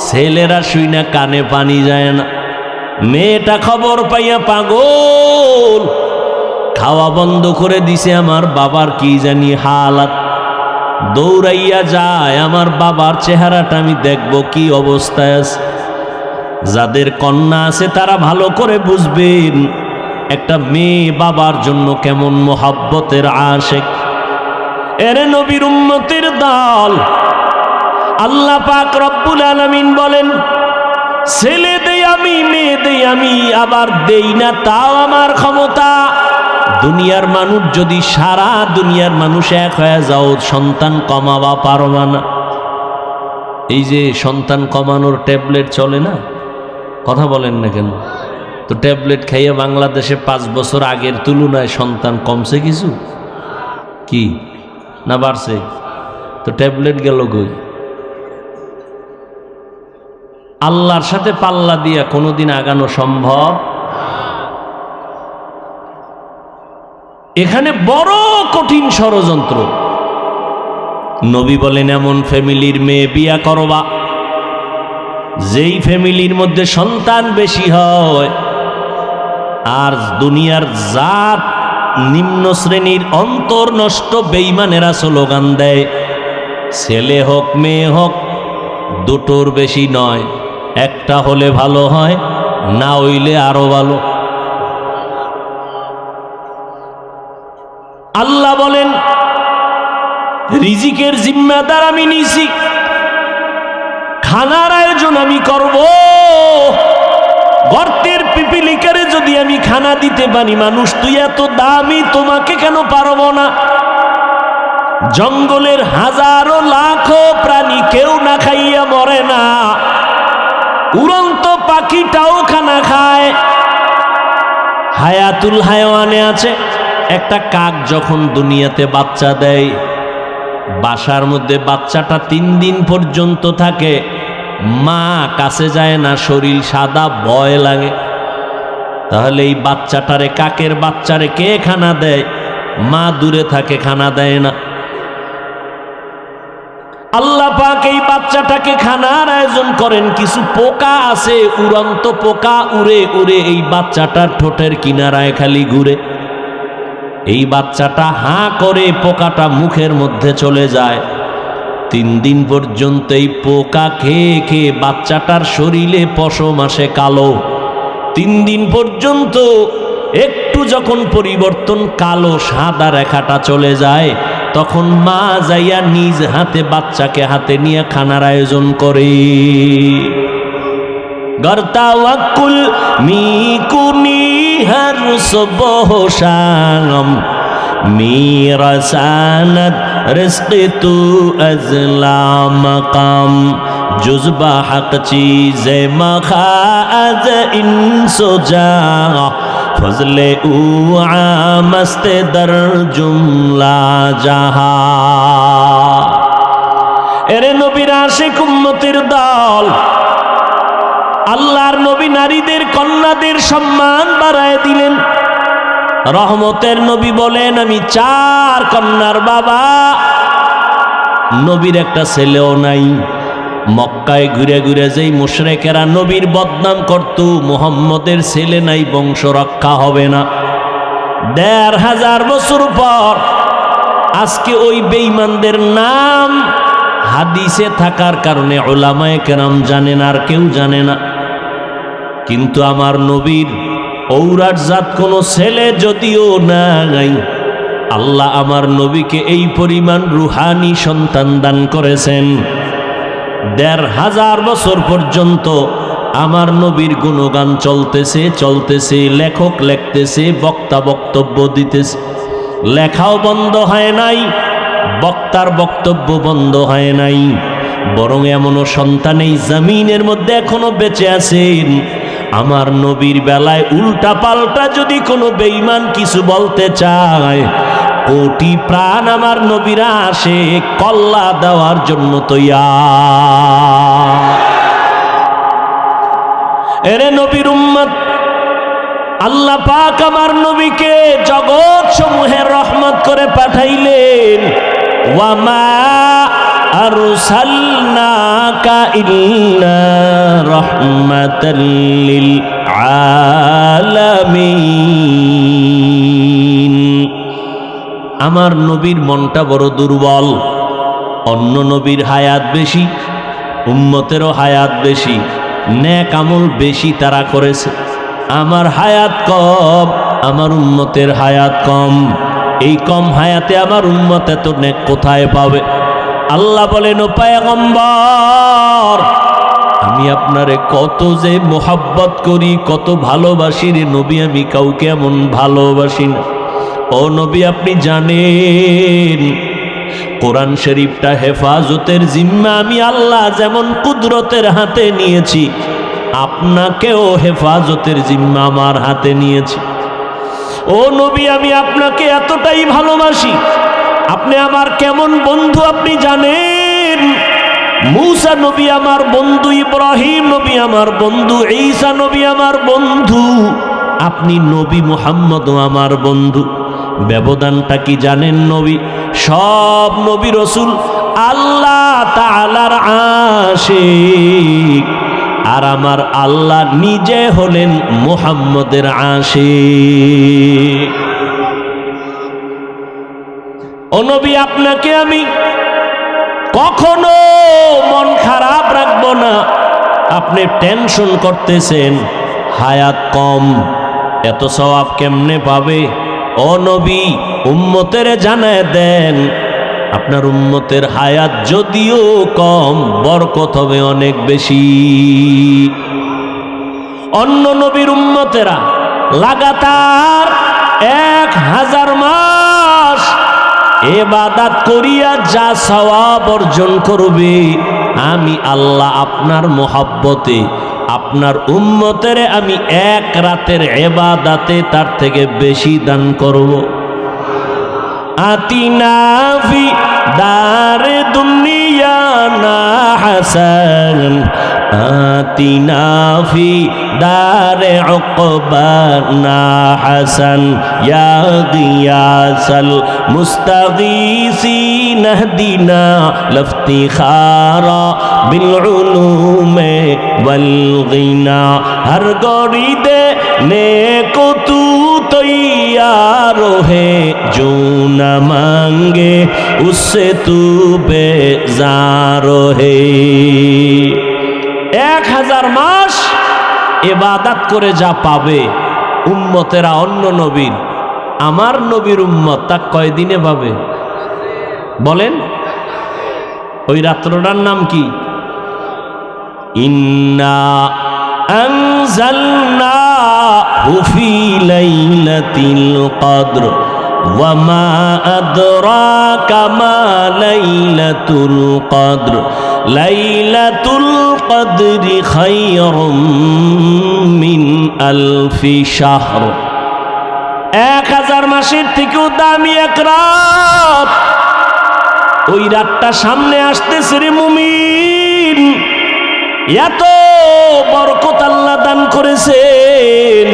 ছেলেরা শুই না কানে পানি যায় না। মেয়েটা খবর পাইয়া পাগল, খাওয়া বন্ধ করে দিছে, আমার বাবার কি জানি হালাত। দৌড়াইয়া যায়, আমার বাবার চেহারাটা আমি দেখব কি অবস্থায় আছে। যাদের কন্যা আছে তারা ভালো করে বুঝবেন একটা মেয়ে বাবার জন্য কেমন মোহাব্বতের আশেক। এরে নবীর উম্মতের দল, আল্লাহ পাক রব্বুল আলামিন বলেন, ছেলে দেই আমি, মেয়ে দেই আমি, আবার দেই না তাও আমার ক্ষমতা। দুনিয়ার মানুষ যদি সারা দুনিয়ার মানুষ এক হয়ে যাও, সন্তান কমাবা পারবা না। এই যে সন্তান কমানোর ট্যাবলেট চলে না, কথা বলেন না কেন? তো ট্যাবলেট খাইয়ে বাংলাদেশে 5 বছর আগের তুলনায় সন্তান কমছে কিছু কি না বাড়ছে? তো ট্যাবলেট গেল কই? আল্লাহর সাথে পাল্লা দিয়া কোনোদিন আগানো সম্ভব? এখানে বড় কঠিন ষড়যন্ত্র। নবী বলেন, এমন ফ্যামিলির মেয়ে বিয়া করবা যেই ফ্যামিলির মধ্যে সন্তান বেশি হয়, আর দুনিয়ার জাত নিম্ন শ্রেণীর অন্তর নষ্ট বেঈমানেরা স্লোগান দেয়, ছেলে হোক মেয়ে হোক দুটোর বেশি নয়, একটা হলে ভালো হয়, না হইলে আরো ভালো। আল্লাহ বলেন, রিজিকের জিম্মাদার আমি নিছি, খানার আয়োজন আমি করব। গর্তের পিপিলিকারে যদি আমি খানা দিতে পারি, মানুষ তুই এত দামি, তোমাকে কেন পারব না? জঙ্গলের হাজারো লাখো প্রাণী কেউ না খাইয়া মরে না, উড়ন্ত পাখিটাও খানা খায়। হায়াতুল হায়াওয়ানে আছে, একটা কাক যখন দুনিয়াতে বাচ্চা দেয়, বাসার মধ্যে বাচ্চাটা 3 দিন পর্যন্ত থাকে, মা কাছে যায় না, শরীর সাদা, ভয় লাগে। তাহলে এই বাচ্চাটারে, কাকের বাচ্চারে কে খানা দেয়? মা দূরে থাকে, খানা দেয় না। আল্লাহ পাক এই বাচ্চাটাকে খানার আয়োজন করেন। কিছু পোকা আছে, উড়ন্ত পোকা, উড়ে উড়ে এই বাচ্চাটার ঠোঁটের কিনারায় খালি ঘুরে। এই বাচ্চাটা হাঁ করে, পোকাটা মুখের মধ্যে চলে যায়। 3 দিন পর্যন্ত এই পোকা খেয়ে খেয়ে বাচ্চাটার শরীরে পশম আসে কালো। 3 দিন পর্যন্ত একটু যখন পরিবর্তন কালো সাদা রেখাটা চলে যায়, তখন মা যাইয়া নিজ হাতে বাচ্চাকে হাতে নিয়ে খানার আয়োজন করে। গর্তাওয়াকুল মিকুনি হর সুবহ শাম মিরাসানাত রিজকি তু আজলা মাকাম জুজবা হক চীজে মখাজ ইনসুজা ফজলে উ আমস্তে দর জুমলা জাহা। এরে নবীর আশিক উম্মতের দল, আল্লাহর নবী নারীদের কন্যাদের সম্মান বাড়ায় দিলেন। রহমতের নবী বলেন, আমি 4 কন্যার বাবা। নবীর একটা ছেলেও নাই। মক্কায় ঘুরে ঘুরে যেই মুশরিকেরা নবীর বদনাম করত, মুহাম্মদের ছেলে নাই, বংশ রক্ষা হবে না। 1500 বছর পর আজকে ওই বেঈমানদের নাম হাদিসে থাকার কারণে উলামায়ে কেরাম জানেন, আর কেউ জানে না। কিন্তু আমার নবীর ঔরাট জাত কোনো ছেলে যদিও নাই, আল্লাহ আমার নবীকে এই পরিমাণ রুহানি সন্তান দান করেছেন। 1500 বছর পর্যন্ত আমার নবীর গুণগান চলতেছে, লেখক লিখতেছে, বক্তা বক্তব্য দিতেছে, লেখাও বন্ধ হয় নাই, বক্তার বক্তব্য বন্ধ হয় নাই। বরং এমনও সন্তান এই জমিনের মধ্যে এখনো বেঁচে আছেন। আমার নবীর বেলায় উল্টা পাল্টা যদি কোনো বেঈমান কিছু বলতে চায়, কোটি প্রাণ আমার নবীরা আসে কল্লা দেওয়ার জন্য তৈয়ার। এরে নবীর উম্মত, আল্লাহ পাক আমার নবীকে জগৎ সমূহের রহমত করে পাঠাইলেন। ওয়ামা আরসালনাকা ইল্লা রাহমাতাল লিল আলামিন। আমার নবীর মনটা বড় দুর্বল। অন্য নবীর হায়াত বেশি, উম্মতেরও হায়াত বেশি, নেক আমল বেশি তারা করেছে। আমার হায়াত কম, আমার উম্মতের হায়াত কম। এই কম হায়াতে আমার উম্মত এত নেক কোথায় পাবে? আল্লাহ বলেন, ও পয়গম্বর, আমি আপনারে কত যে মোহাব্বত করি, কত ভালোবাসি রে নবী, আমি কাউকে এমন ভালোবাসি না। ও নবী, আপনি জানেন কোরআন শরীফটা হেফাজতের জিম্মা আমি আল্লাহ যেমন কুদরতের হাতে নিয়েছি, আপনাকেও হেফাজতের জিম্মা আমার হাতে নিয়েছি। ও নবী, আমি আপনাকে এতটাই ভালোবাসি, আপনি আমার কেমন বন্ধু আপনি জানেন। মূসা নবী আমার বন্ধু, ইব্রাহিম নবী আমার বন্ধু, ঈসা নবী আমার বন্ধু, আপনি নবী মুহাম্মদও আমার বন্ধু। ব্যবধানটা কি জানেন? নবী, সব নবী রাসূল আল্লাহ তাআলার আশিক, আর আমার আল্লাহ নিজে হলেন মুহাম্মদের আশিক। ও নবী, আপনাকে আমি কখনো মন খারাপ রাখবো না। আপনি টেনশন করতেছেন, হায়াত কম, এত সওয়াব কেমনে পাবে? ও নবী, উম্মতের জানায় দেন, আপনার উম্মতের হায়াত যদিও কম, বরকত হবে অনেক বেশি। অন্য নবীর উম্মতেরা লাগাতার 1000 মাস ইবাদত করিয়া যা সওয়াব অর্জন করবে, আমি আল্লাহ আপনার মোহাব্বতে আপনার উম্মতের আমি 1 রাতের ইবাদতে তার থেকে বেশি দান করব। আতিনা ফি দারে দুনিয়া না হাসান, আতিনা ফি দারে উকবা না হাসান, ইয়া গিয়াসাল মুস্তাগীসিন ইহদিনা লফতিখারা বিল উলুমে ওয়াল গিনা। হর গড়ি দে নেকো তু तैयार है, जो न मांगे उससे तू बेजार है। 1000 মাস ইবাদত করে যা পাবে উম্মতেরা অন্য নবীর, আমার নবীর উম্মত তা কয়দিনে পাবে বলেন? ওই রাত্রটার নাম কি? ইন্না আনজালনাহু ফি লাইলাতিল কদর ওয়া মা আদরাকা মা লাইলাতুল কদর লাইলাতুল কদরি খায়রুম মিন আলফি শাহর। 1000 মাসের থেকেও দামি এক রাত। ওই রাতটা সামনে আসতেছে রে মুমিন, এত বরকত আল্লাহ দান করেছেন,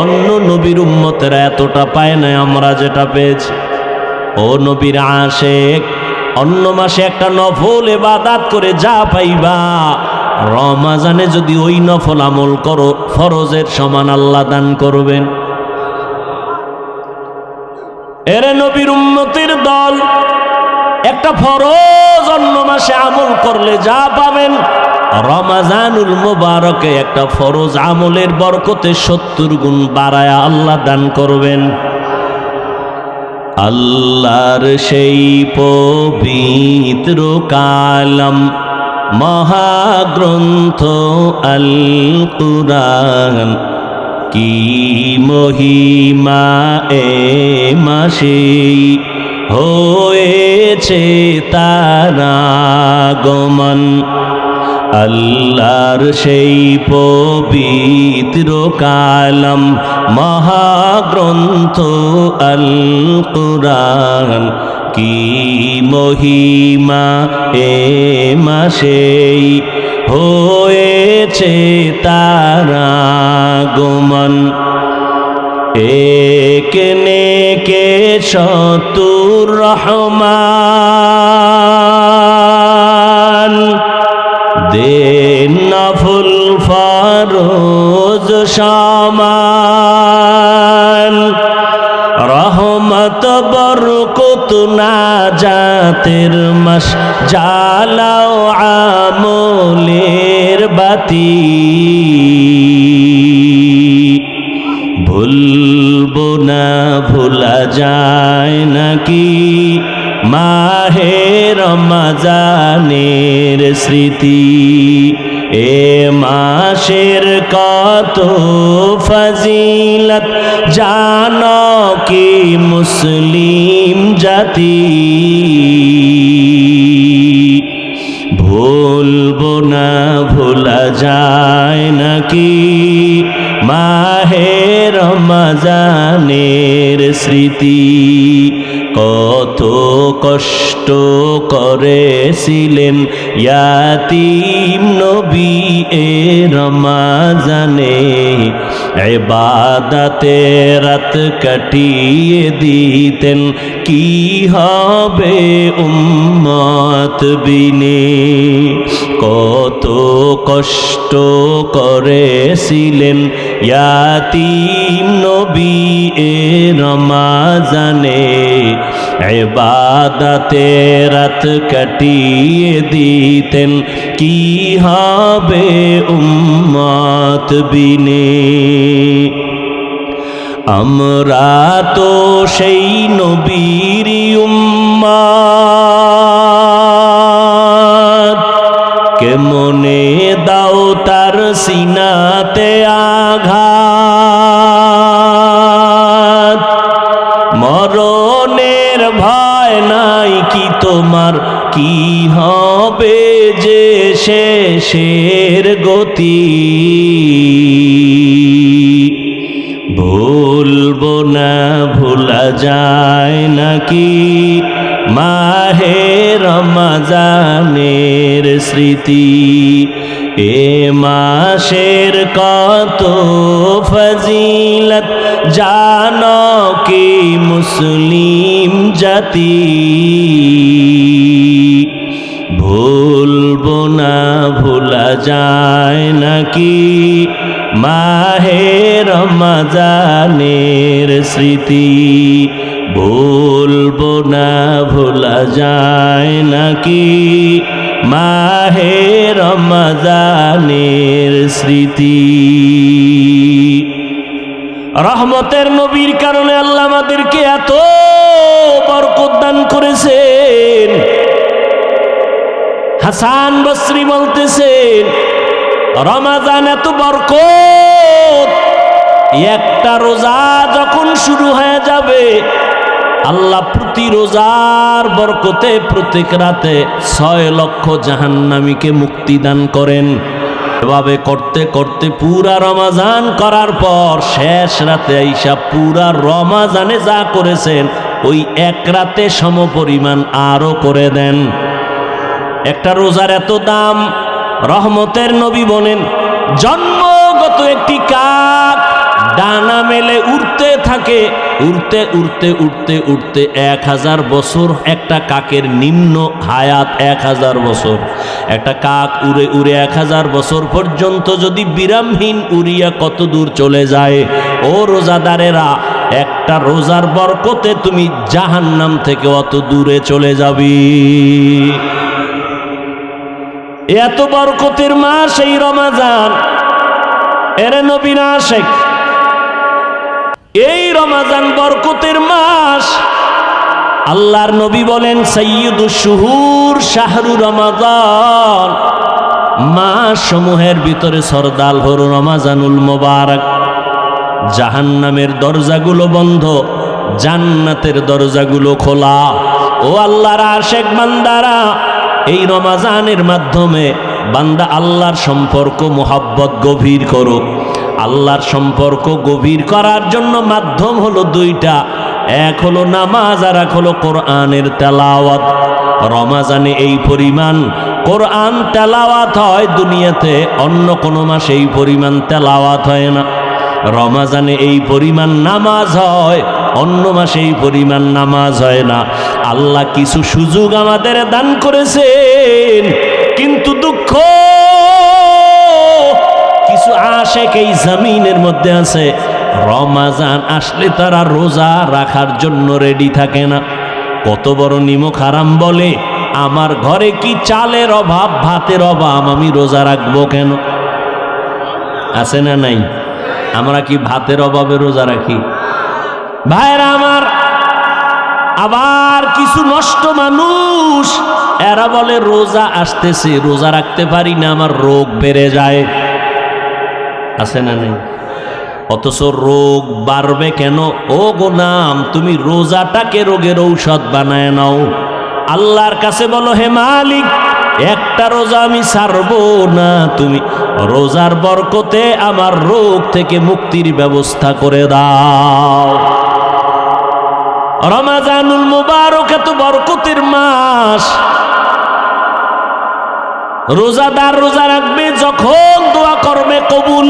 অন্য নবীর উম্মতেরা এতটা পায় না আমরা যেটা পেয়েছি। ও নবীর আশিক, অন্য মাসে একটা নফল ইবাদত করে যা পাইবা, রমজানে যদি ওই নফল আমল করো ফরজের সমান আল্লাহ দান করবেন। এরে নবীর উম্মতের দল, একটা ফরজ অন্য মাসে আমল করলে যা পাবেন, রমজানুল মুবারকে একটা ফরজ আমলের বরকতে 70 গুণ বাড়ায়া আল্লাহ দান করবেন। আল্লাহর সেই পবিত্র কালাম মহাগ্রন্থ আল কুরআন, কি মহিমা এ মাসে হয়েছে তার আগমন। আল্লাহর সেই পবিত্র কালাম মহাগ্রন্থ আল কুরআন, কি মহিমা এ মাসে হয়েছে তার আগমন। এক নেকে 70 রহমান, দেন নফল ফরজ সমান। রহমত বরকত নাজাতের মাস, জ্বালাও আমলের বাতি। ভুলবো না ভোলা যায় নাকি মাহে রমজানের স্মৃতি। এ মাসের কত ফজিলত জানো কি মুসলিম জাতি। ভুলবো না ভোলা যায় নাকি মাহে রমজানের স্মৃতি। কত কষ্ট করেছিলেন ইয়াতীম নবী এ রমজানে, ইবাদতে রাত কাটিয়ে দিতেন, কি হবে উম্মত বিনে। কত কষ্ট করেছিলেন ইয়াতীম নবী এ রমজানে, ইবাদতে রাত কাটিয়ে দিতেন, কি হবে উম্মত বিনে। আমরা তো সেই নবীর উম্মত, কেমনে দাও তার সিনাতে আঘাত। মরণের ভয় নাই কি তোমার, কি হবে যে শেষের গতি। ভুলবো না ভোলা যায় নাকি মাহে রমজানের স্মৃতি। এ মাসের কত ফজিলত জানো কি মুসলিম জাতি। ভুলবো না ভোলা যায় নাকি মাহে রমজানের স্মৃতি। ভুলবো না ভোলা যায় নাকি মাহে রমজানের স্মৃতি। রহমতের নবীর কারণে আল্লাহ আমাদেরকে এত বরকত দান করেছেন। হাসান বসরি বলতেছেন রমজান এত বরকত, একটা রোজা যখন শুরু হয়ে যাবে আল্লাহ প্রতি রোজার বরকতে প্রত্যেক রাতে 6 লক্ষ জাহান্নামীকে মুক্তি দান করেন। এভাবে করতে করতে পুরা রমাজান করার পর শেষ রাতে আইসা পুরা রমাজানে যা করেছেন ওই এক রাতে সমপরিমাণ আরো করে দেন। একটা রোজার এত দাম। রহমতের নবী বলেন জন্মগত একটি কাক ডানা মেলে উড়তে থাকে, উড়তে উড়তে উড়তে উড়তে 1000 বছর। একটা কাকের নিম্ন হায়াত 1000 বছর। একটা কাক উড়ে উড়ে 1000 বছর পর্যন্ত যদি বিরামহীন উড়িয়া কত দূর চলে যায়। ও রোজাদারেরা, একটা রোজার বরকতে তুমি জাহান্নাম থেকে অত দূরে চলে যাবি। এত বরকতের মাস এই রমাজান। এরে নবী না আশেক, এই রমাজান বরকতের মাস। আল্লাহর নবী বলেন সাইয়্যিদুশ শুহুর শাহরু রমাজান, মাস সমূহের ভিতরে সরদার হলো রমাজানুল মুবারক। জাহান্নামের দরজাগুলো বন্ধ, জান্নাতের দরজাগুলো খোলা। ও আল্লাহর আশেক বান্দারা, এই রমাজানের মাধ্যমে বান্দা আল্লাহর সম্পর্ক মোহাব্বত গভীর করো। আল্লাহর সম্পর্ক গভীর করার জন্য মাধ্যম হলো 2টা, এক হলো নামাজ আর এক হলো কোরআনের তেলাওয়াত। রমাজানে এই পরিমাণ কোরআন তেলাওয়াত হয়, দুনিয়াতে অন্য কোনো মাসে এই পরিমাণ তেলাওয়াত হয় না। রমাজানে এই পরিমাণ নামাজ হয়, অন্য মাসে এই পরিমাণ নামাজ হয় না। আল্লাহ কিছু সুযোগ আমাদের দান করেছেন, কিন্তু দুঃখ কিছু আশেক এই জমিনের মধ্যে আছে, রমাজান আসলে তারা রোজা রাখার জন্য রেডি থাকে না। কত বড় নিমক হারাম বলে, আমার ঘরে কি চালের অভাব, ভাতের অভাব, আমি রোজা রাখবো কেন? আছে না নাই? আমরা কি ভাতের অভাবে রোজা রাখি? ভাইরা আমার, আবার কিছু নষ্ট মানুষ এরা বলে রোজা আসতেছে, রোজা রাখতে পারি না, আমার রোগ বেড়ে যায়। আছে না নাই? অথচ রোগ বাড়বে কেন? ও গোলাম, তুমি রোজাটাকে রোগের ঔষধ বানায় নাও। আল্লাহর কাছে বলো, হে মালিক, একটা রোজা আমি ছাড়বো না, তুমি রোজার বরকতে আমার রোগ থেকে মুক্তির ব্যবস্থা করে দাও। রমাজানুল মুবারক এত বরকতের মাস। রোজাদার রোজা রাখবে যখন দোয়া করবে কবুল।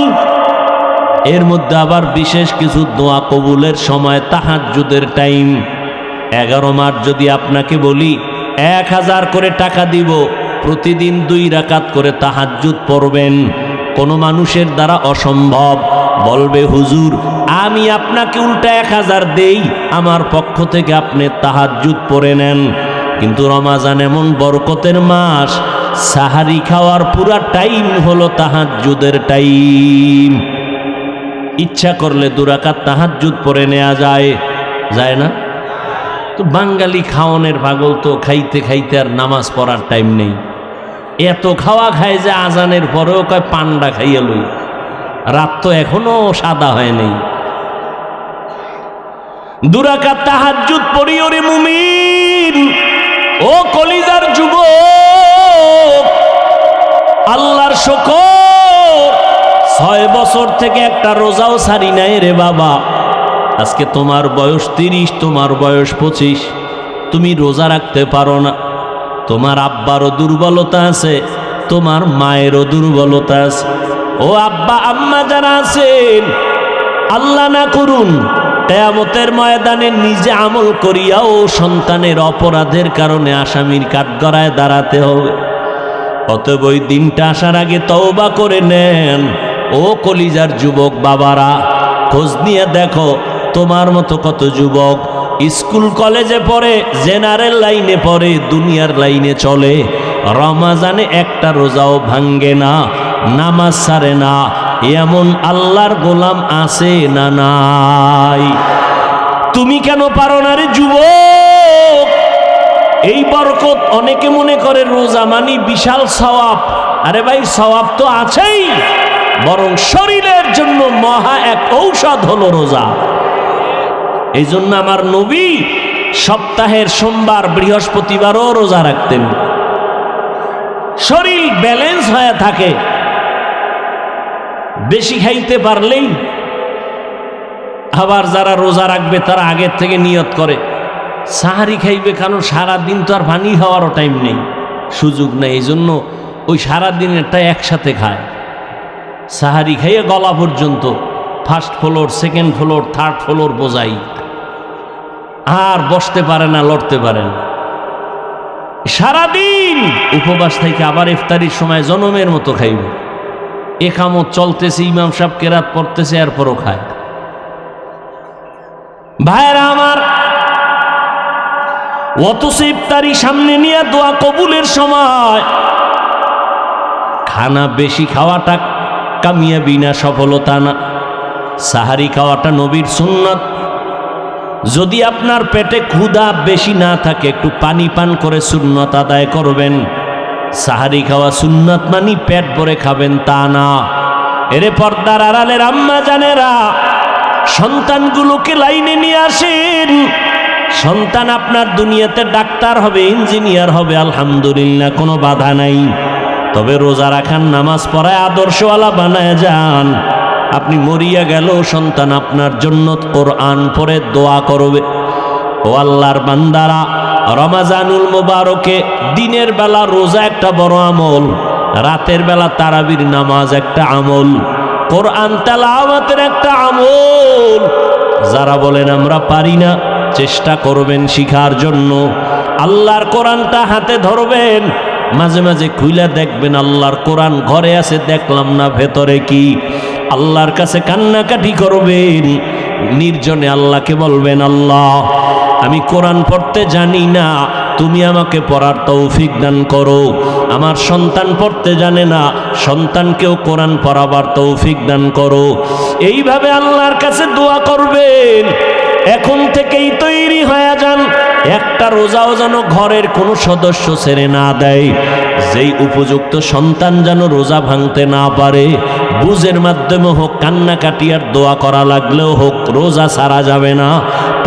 এর মধ্যে আবার বিশেষ কিছু দোয়া কবুলের সময় তাহাজ্জুদের টাইম। 11 মাস যদি আপনাকে বলি 1000 করে টাকা দিব, প্রতিদিন 2 রাকাত করে তাহাজ্জুদ পড়বেন, কোনো মানুষের দ্বারা অসম্ভব। বলবে হুজুর, আমি আপনাকে উল্টা 1000 দেই, আমার পক্ষ থেকে আপনি তাহাজ্জুদ পড়ে নেন। কিন্তু রমাজান এমন বরকতের মাস, সাহারি খাওয়ার পুরা টাইম হলো তাহাজ্জুদের টাইম। ইচ্ছা করলে 2 রাকাত তাহাজ্জুদ পড়ে নেওয়া যায়, যায় না? তো বাঙালি খাওয়ানোর পাগল, তো খাইতে খাইতে আর নামাজ পড়ার টাইম নেই। এত খাওয়া খায় যে আজানের পরেও কয় পান্ডা খাইয়া লই, রাত তো এখনো সাদা হয় নাই। 2 রাকাত তাহাজ্জুদ পড়ি ওরে মুমিন, ও কলিজার যুবক, আল্লাহর শুকর, 6 বছর থেকে একটা রোজাও ছাড়ি নাই রে বাবা। আজকে তোমার বয়স 30, তোমার বয়স 25, তুমি রোজা রাখতে পারো না। তোমার আব্বারও দুর্বলতা আছে, তোমার মায়েরও দুর্বলতা আছে। ও আব্বা আম্মা যারা আছেন, আল্লাহ না করুন কিয়ামতের ময়দানে নিজে আমল করিয়াও সন্তানের অপরাধের কারণে আসামির কাঠগড়ায় দাঁড়াতে হবে। অতএব ওই দিনটা আসার আগে তওবা করে নেন। ও কলিজার যুবক বাবারা, খোঁজ নিয়ে দেখো তোমার মতো কত যুবক স্কুল কলেজে পড়ে, জেনারেল লাইনে পড়ে, দুনিয়ার লাইনে চলে, রমাজানে একটা রোজাও ভাঙ্গে না, নামাজ ছাড়ে না, এমন আল্লাহর গোলাম আছে না নাই? তুমি কেন পারো না রে যুবক? এই বরকত অনেকে মনে করে রোজা মানি বিশাল সওয়াব। আরে ভাই, সওয়াব তো আছেই, বরং শরীরের জন্য মহা এক ঔষধ হলো রোজা। এই জন্য আমার নবী সপ্তাহের সোমবার বৃহস্পতিবারও রোজা রাখতেন, শরীর ব্যালেন্স হয়ে থাকে। বেশি খাইতে পারলেই, আবার যারা রোজা রাখবে তারা আগের থেকে নিয়ত করে সাহারি খাইবে, কারণ সারাদিন তো আর পানি খাওয়ারও টাইম নেই, সুযোগ নেই। এই জন্য ওই সারাদিনেরটা একসাথে খায়, সাহারি খাইয়ে গলা পর্যন্ত, first floor, second floor, third floor বোঝাই, আর বসতে পারে না, লড়তে পারে না, সারাদিন উপবাস থেকে আবার ইফতারির সময় জনমের মতো খাইবে। একামত চলতেছে, ইমাম সাহেব কেরাত পড়তেছে, এরপরও খায়। ভাইরা আমার, অথচ ইফতারি সামনে নিয়ে দোয়া কবুলের সময় খানা বেশি খাওয়াটা কামিয়াবি না, সফলতা না। সাহারি খাওয়াটা নবীর সুন্নাত। যদি আপনার পেটে ক্ষুধা বেশি না থাকে, একটু পানি পান করে সুন্নাত আদায় করবেন। সাহারি খাওয়া সুন্নাত মানি পেট ভরে খাবেন তা না। এরে পর্দার আড়ালের আম্মা জানেরা, সন্তানগুলোকে লাইনে নিয়ে আসেন। সন্তান আপনার দুনিয়াতে ডাক্তার হবে, ইঞ্জিনিয়ার হবে, আলহামদুলিল্লাহ, কোনো বাধা নাই। তবে রোজা রাখান, নামাজ পড়ায় আদর্শওয়ালা বানায় যান। আপনি মরিয়া গেল, সন্তান আপনার জন্য কোরআন পড়ে দোয়া করবে। ও আল্লাহর বান্দারা, রমাজানুল মুবারকে দিনের বেলা রোজা একটা বড় আমল, রাতের বেলা তারাবির নামাজ একটা আমল, কোরআন তেলাওয়াতের একটা আমল। যারা বলেন আমরা পারি না, চেষ্টা করবেন শিখার জন্য। আল্লাহর কোরআনটা হাতে ধরবেন, মাঝে মাঝে খুইলা দেখবেন আল্লাহর কোরআন ঘরে আছে, দেখলাম না ভেতরে কি। আল্লাহর কাছে কান্নাকাটি করবেন, নির্জনে আল্লাহকে বলবেন, আল্লাহ আমি কোরআন পড়তে জানি না, তুমি আমাকে পড়ার তৌফিক দান করো। আমার সন্তান পড়তে জানে না, সন্তানকেও কোরআন পড়াবার তৌফিক দান করো। এইভাবে আল্লাহর কাছে দোয়া করবেন। এখন থেকেই তৈরি হয়ে যান, একটা রোজাও যেন ঘরের কোনো সদস্য ছেড়ে না দেয়। যেই উপযুক্ত সন্তান যেন রোজা ভাঙতে না পারে, বুঝের মাধ্যমে হোক, কান্নাকাটি আর দোয়া করা লাগলেও হোক, রোজা ছাড়া যাবে না।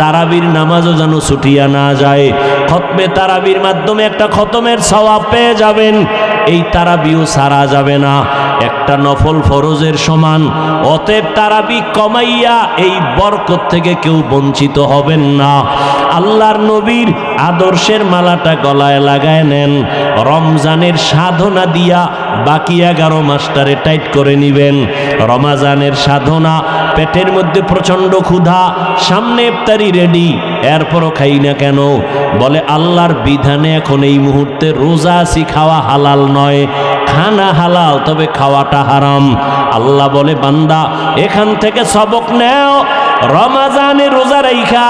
তারাবির নামাজও যেন ছুটিয়া না যায়। খতমে তারাবির মাধ্যমে একটা খতমের সওয়াব পেয়ে যাবেন, এই তারাবিও ছাড়া যাবে না, একটা নফল ফরজের সমান। অতএব তারাবি কমাইয়া এই বরকত থেকে কেউ বঞ্চিত হবেন না। আল্লাহর নবীর আদর্শের মালাটা গলায় লাগায় নেন, রমজানের সাধনা দিয়া বাকি 11 মাসটারে টাইট করে নিবেন। রমাজানের সাধনা, পেটের মধ্যে প্রচণ্ড ক্ষুধা, সামনে ইফতারি রেডি, এরপরও খাই না কেন? বলে আল্লাহর বিধানে এখন এই মুহূর্তে রোজা আছি, খাওয়া হালাল নয়। খানা হালাল, তবে খাওয়াটা হারাম। আল্লাহ বলে, বান্দা এখান থেকে সবক নেও, রমাজানে রোজা রাইখা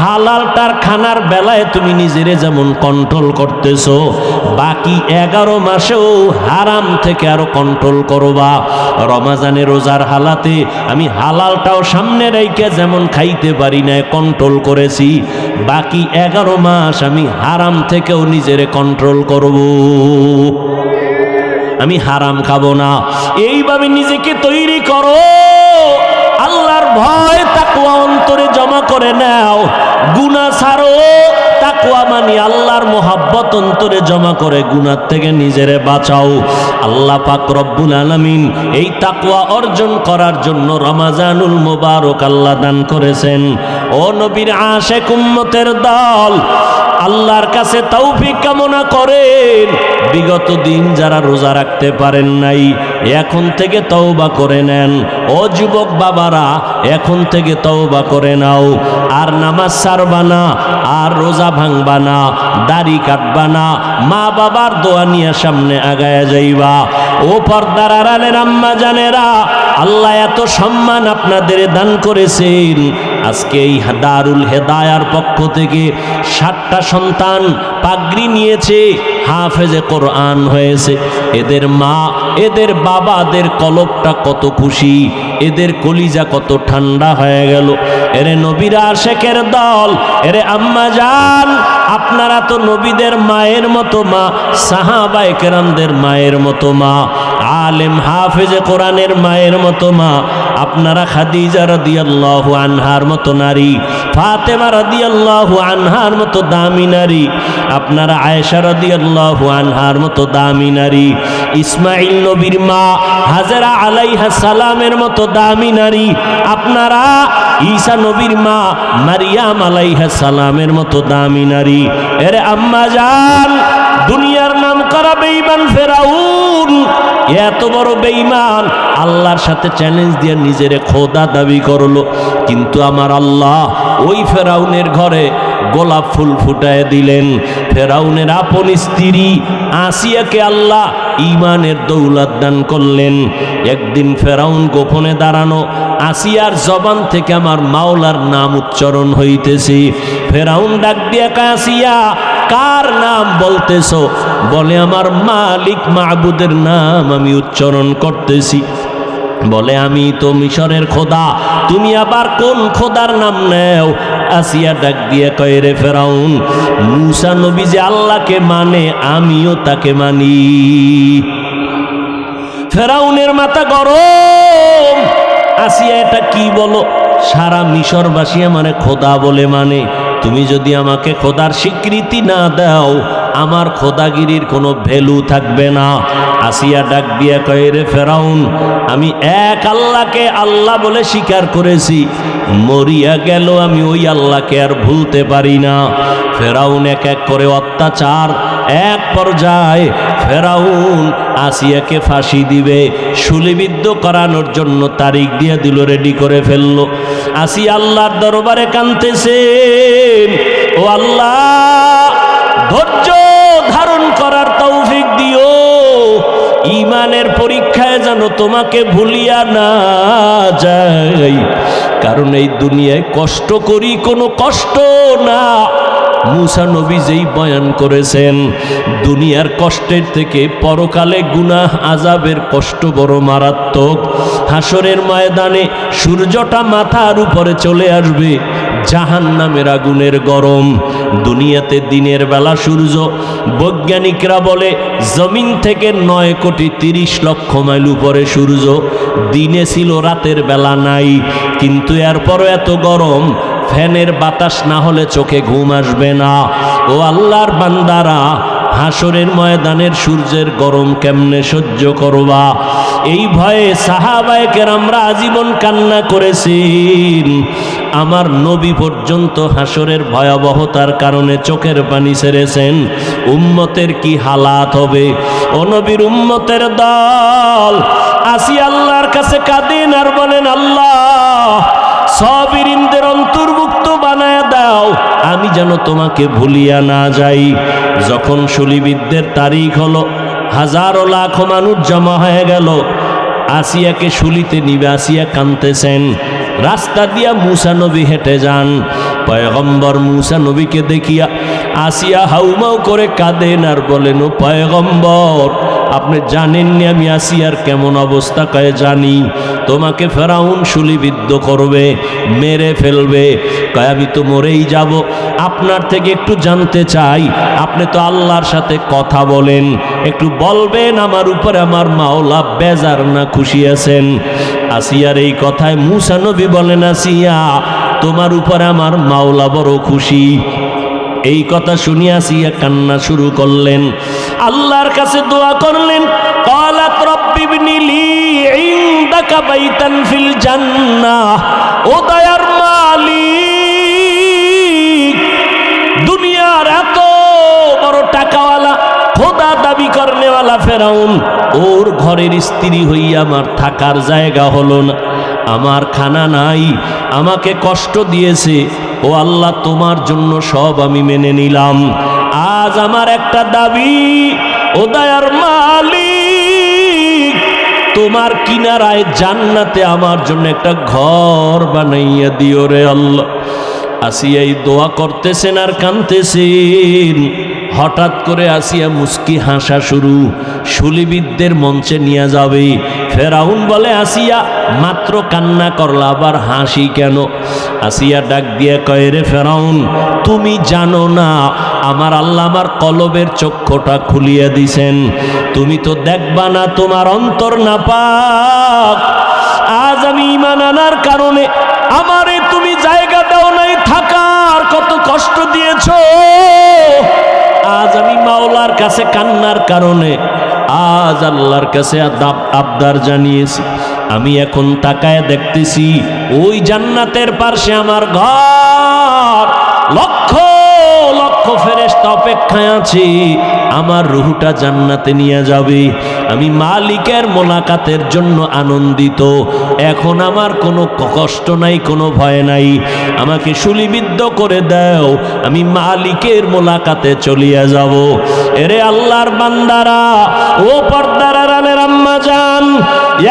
হালালটার খানার বেলায় তুমি নিজেরে যেমন কন্ট্রোল করতেছো, বাকি 11 মাসেও হারাম থেকে আরো কন্ট্রোল করবা। রমাজানে রোজার হালাতে আমি হালালটাও সামনে রাইখা যেমন খাইতে পারি না, কন্ট্রোল করেছি, বাকি 11 মাস আমি হারাম থেকেও নিজেরে কন্ট্রোল করব। আমি হারাম খাবো না। এইভাবে নিজেকে তৈরি করো। আল্লাহর ভয় তাকওয়া অন্তরে জমা করে নাও। গুনাহ ছাড়ো, তাকওয়া মানে আল্লাহর মোহাব্বত অন্তরে জমা করে গুনাহ থেকে নিজেরে বাঁচাও। আল্লাহ পাক রব্বুল আলামিন এই তাকওয়া অর্জন করার জন্য রমাজানুল মুবারক আল্লাহ দান করেছেন। ও নবীর আশিক উম্মতের দল, আল্লাহর কাছে তৌফিক কামনা করেন। বিগত দিন যারা রোজা রাখতে পারেন নাই, এখন থেকে তওবা করে নেন। ও যুবক বাবারা, এখন থেকে তওবা করে নাও। আর নামাজ ছাড়বা না, আর রোজা ভাঙবা না, দাড়ি কাটবা না, মা বাবার দোয়া নিয়ে সামনে আগায়া যাইবা। ও পর্দার আড়ালের আম্মা জানেরা, আল্লাহ এত সম্মান আপনাদের দান করেছেন, আজকে এই দারুল হেদায়ার পক্ষ থেকে 7টা সন্তান পাগড়ি নিয়েছে, হাফেজে কোরআন হয়েছে। এদের মা এদের বাবাদের কলবটা কত খুশি, এদের কলিজা কত ঠান্ডা হয়ে গেল। এরে নবীর আশেকের দল, এরে আম্মা জান, আপনারা তো নবীদের মায়ের মতো মা, সাহাবায়ে কেরামদের মায়ের মতো মা, আলেম হাফেজে কোরআনের মায়ের মতো মা। আপনারা খাদিজা রাদিয়াল্লাহু আনহার মতো নারী, ফাতেমা রাদিয়াল্লাহু আনহার মতো দামি নারী, আপনারা আয়েশা রাদিয়াল্লাহু আনহার মতো দামি নারী, ইসমাইল নবীর মা হাজেরা আলাইহা সালামের মতো দামি নারী, আপনারা ঈসা নবীর মা মারিয়াম আলাইহা সালামের মতো দামি নারী। এরে আম্মা জান, দুনিয়ার নাম করা বেঈমান ফেরাউন এত বড় বেঈমান, আল্লাহর সাথে চ্যালেঞ্জ দিয়ে নিজের খোদা দাবি করলো। কিন্তু আমার আল্লাহ ওই ফেরাউনের ঘরে গোলাপ ফুল ফুটায় দিলেন। ফেরাউনের আপন স্ত্রী আসিয়াকে আল্লাহ ঈমানের দৌলত দান করলেন। একদিন ফেরাউন গোপনে দাঁড়ানো, আসিয়ার জবান থেকে আমার মাওলার নাম উচ্চারণ হইতেছে। ফেরাউন ডাক দিয়া কয়, আসিয়া কার নাম বলতেছো? বলে আমার মালিক মাবুদের নাম আমি উচ্চারণ করতেছি। বলে আমি তো মিশরের খোদা, তুমি আবার কোন খোদার নাম নেও? আসিয়া ডাক দিয়ে কয়, রে ফেরাউন, মুসা নবী যে আল্লাহকে মানে আমিও তাকে মানি। ফেরাউনের মাথা গরম। আসিয়া এটা কি বলো? সারা মিশরবাসী আমারে খোদা বলে মানে, তুমি যদি আমাকে খোদার স্বীকৃতি না দাও আমার খোদাগিরির কোনো ভ্যালু থাকবে না। আসিয়া ডাক দিয়া কয়, রে ফেরাউন, আমি এক আল্লাহকে আল্লাহ বলে স্বীকার করেছি, মরিয়া গেল আমি ওই আল্লাহকে আর ভুলতে পারি না। ফেরাউন এক এক করে অত্যাচার, এক পর্যায়ে ফেরাউন আসিয়াকে ফাঁসি দিবে, শুলিবিদ্ধ করানোর জন্য তারিখ দিয়ে দিল, রেডি করে ফেললো। আসিয়া আল্লাহর দরবারে কাঁদতেছেন, ও আল্লাহ, ধৈর্য ধারণ করার তৌফিক দিও, ঈমানের পরীক্ষায় যেন তোমাকে ভুলিয়া না যাই, কারণ এই দুনিয়ায় কষ্ট করি কোনো কষ্ট না। মুসা নবী যেই বয়ান করেছেন, দুনিয়ার কষ্টের থেকে পরকালে গুনাহ আযাবের কষ্ট বড় মারাত্মক। হাসরের ময়দানে সূর্যটা মাথার উপরে চলে আসবে, জাহান্নামের আগুনের গরম। দুনিয়াতে দিনের বেলা সূর্য, বৈজ্ঞানিকরা বলে জমিন থেকে 9,30,00,000 মাইল উপরে সূর্য, দিনে ছিল, রাতের বেলা নাই। কিন্তু এরপরও এত গরম, ফ্যানের বাতাস না হলে চোখে ঘুম আসবে না। ও আল্লাহর বান্দারা, হাসরের ময়দানের সূর্যের গরম কেমনে সহ্য করবা? এই ভয়ে সাহাবায়ে কেরামরা আজীবন কান্না করেছেন। আমার নবী পর্যন্ত হাসরের ভয়াবহতার কারণে চোখের পানি ছেড়েছেন। উম্মতের কি হালাত হবে? ও নবীর উম্মতের দল আসি আল্লাহর কাছে কাঁদেন আর বলেন, আল্লাহ, সাবিরিনদের অন্তর্ভুক্ত বানায় দাও, আমি যেন তোমাকে ভুলিয়া না যাই। যখন শুলিবিদ্ধের তারিখ হলো, হাজারো লাখো মানুষ জমা হয়ে গেল, আসিয়াকে শুলিতে নিবে। আসিয়া কাঁদতেছেন। রাস্তা দিয়া মুসা নবী হেঁটে যান। পয়গম্বর মুসা নবীকে দেখিয়া আসিয়া হাউমাউ করে কাঁদেন আর বলেন, ও পয়গম্বর, আপনি জানেননি আমি আসিয়ার কেমন অবস্থা? কয়ে জানি, তোমাকে ফেরাউন শুলিবিদ্ধ করবে, মেরে ফেলবে। কয় আমি তো মরেই যাব, আপনার থেকে একটু জানতে চাই, আপনি তো আল্লাহর সাথে কথা বলেন, একটু বলবেন আমার উপরে আমার মাওলা বেজার না খুশি আছেন? আসিয়ার এই কথায় মুসা নবী বলেন, আসিয়া, তোমার উপরে আমার মাওলা বড় খুশি। এই কথা শুনিয়া আসিয়া কান্না শুরু করলেন, আল্লাহর কাছে দোয়া করলেন। ক্বালাত রাব্বি ইবনি লি ইনদাকা বাইতান ফিল জান্নাহ। ও দয়ার মালিক, দুনিয়ার এত বড় টাকাওয়ালা, খোদা দাবি করনেওয়ালা ফেরাউন, ওর ঘরের স্ত্রী হইয়া আমার থাকার জায়গা হলো না, আমার খানা নাই, আমাকে কষ্ট দিয়েছে। ও আল্লাহ, তোমার জন্য সব আমি মেনে নিলাম। আজ আমার একটা দাবি, ও দয়ার মালিক, তোমার কিনারায় জান্নাতে আমার জন্য একটা ঘর বানাইয়া দিও রে আল্লাহ। আসিয়া এই দোয়া করতেছেন আর কাঁদতেছেন। হঠাৎ করে আসিয়া মুস্কি হাসা শুরু, শুলিবিদদের মঞ্চে নিয়ে যাবে। ফেরাউন বলে, আসিয়া মাত্র কান্না করলা, আবার হাসি কেন? আসিয়া ডাক দিয়ে কয়, রে ফেরাউন, তুমি জানো না আমার আল্লাহ আমার কলবের চক্ষুটা খুলিয়ে দিছেন, তুমি তো দেখবা না, তোমার অন্তর নাপাক। আজ আমি ঈমান আনার কারণে আমারে তুমি জায়গা দাও নাই থাকার, কত কষ্ট দিয়েছো। আজ আমি মাওলার কাছে কান্নার কারণে আজ আল্লাহর কাছে আবদার জানিয়েছি। আমি এখন তাকায় দেখতেছি ওই জান্নাতের পাশে আমার ঘর, লক্ষ লক্ষ ফেরেশতা অপেক্ষায় আছে, আমার রূহটা জান্নাতে নিয়ে যাবে। আমি মালিকের মোলাকাতের জন্য আনন্দিত। এখন আমার কোনো কষ্ট নাই, কোনো ভয় নাই। আমাকে শুলিবিদ্ধ করে দাও, আমি মালিকের মোলাকাতে চলিয়া যাব। এরে আল্লাহর বান্দারা, ও পর্দার আড়ালের আম্মা জান,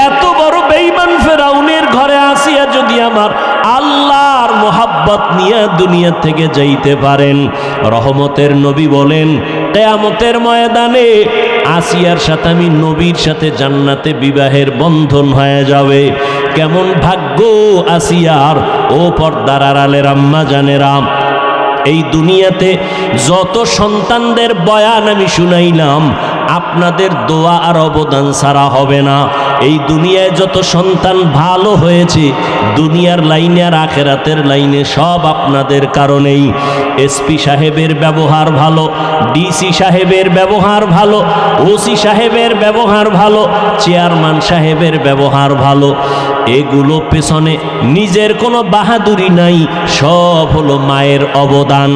এত বড় বেঈমান ফেরাউনের ঘরে আসিয়া যদি আমার আল্লাহর মোহাব্বত নিয়ে দুনিয়া থেকে যাইতে পারেন, রহমতের নবী বলেন কিয়ামতের ময়দানে আসিয়ার সাথে আমি নবীর সাথে জান্নাতে বিবাহের বন্ধন হয়ে যাবে। কেমন ভাগ্য আসিয়ার! ও পর্দার আড়ালের আম্মা জানেরা, এই দুনিয়াতে যত সন্তানদের বয়ান আমি শুনাইলাম, আপনাদের দোয়া আর অবদান ছাড়া হবে না। এই দুনিয়ায় যত সন্তান ভালো হয়েছে, দুনিয়ার লাইনে আর আখেরাতের লাইনে সব আপনাদের কারণেই। এসপি সাহেবের ব্যবহার ভালো, ডিসি সাহেবের ব্যবহার ভালো, ওসি সাহেবের ব্যবহার ভালো, চেয়ারম্যান সাহেবের ব্যবহার ভালো, এগুলো পেছনে নিজের কোনো বাহাদুরি নাই, সব হলো মায়ের অবদান।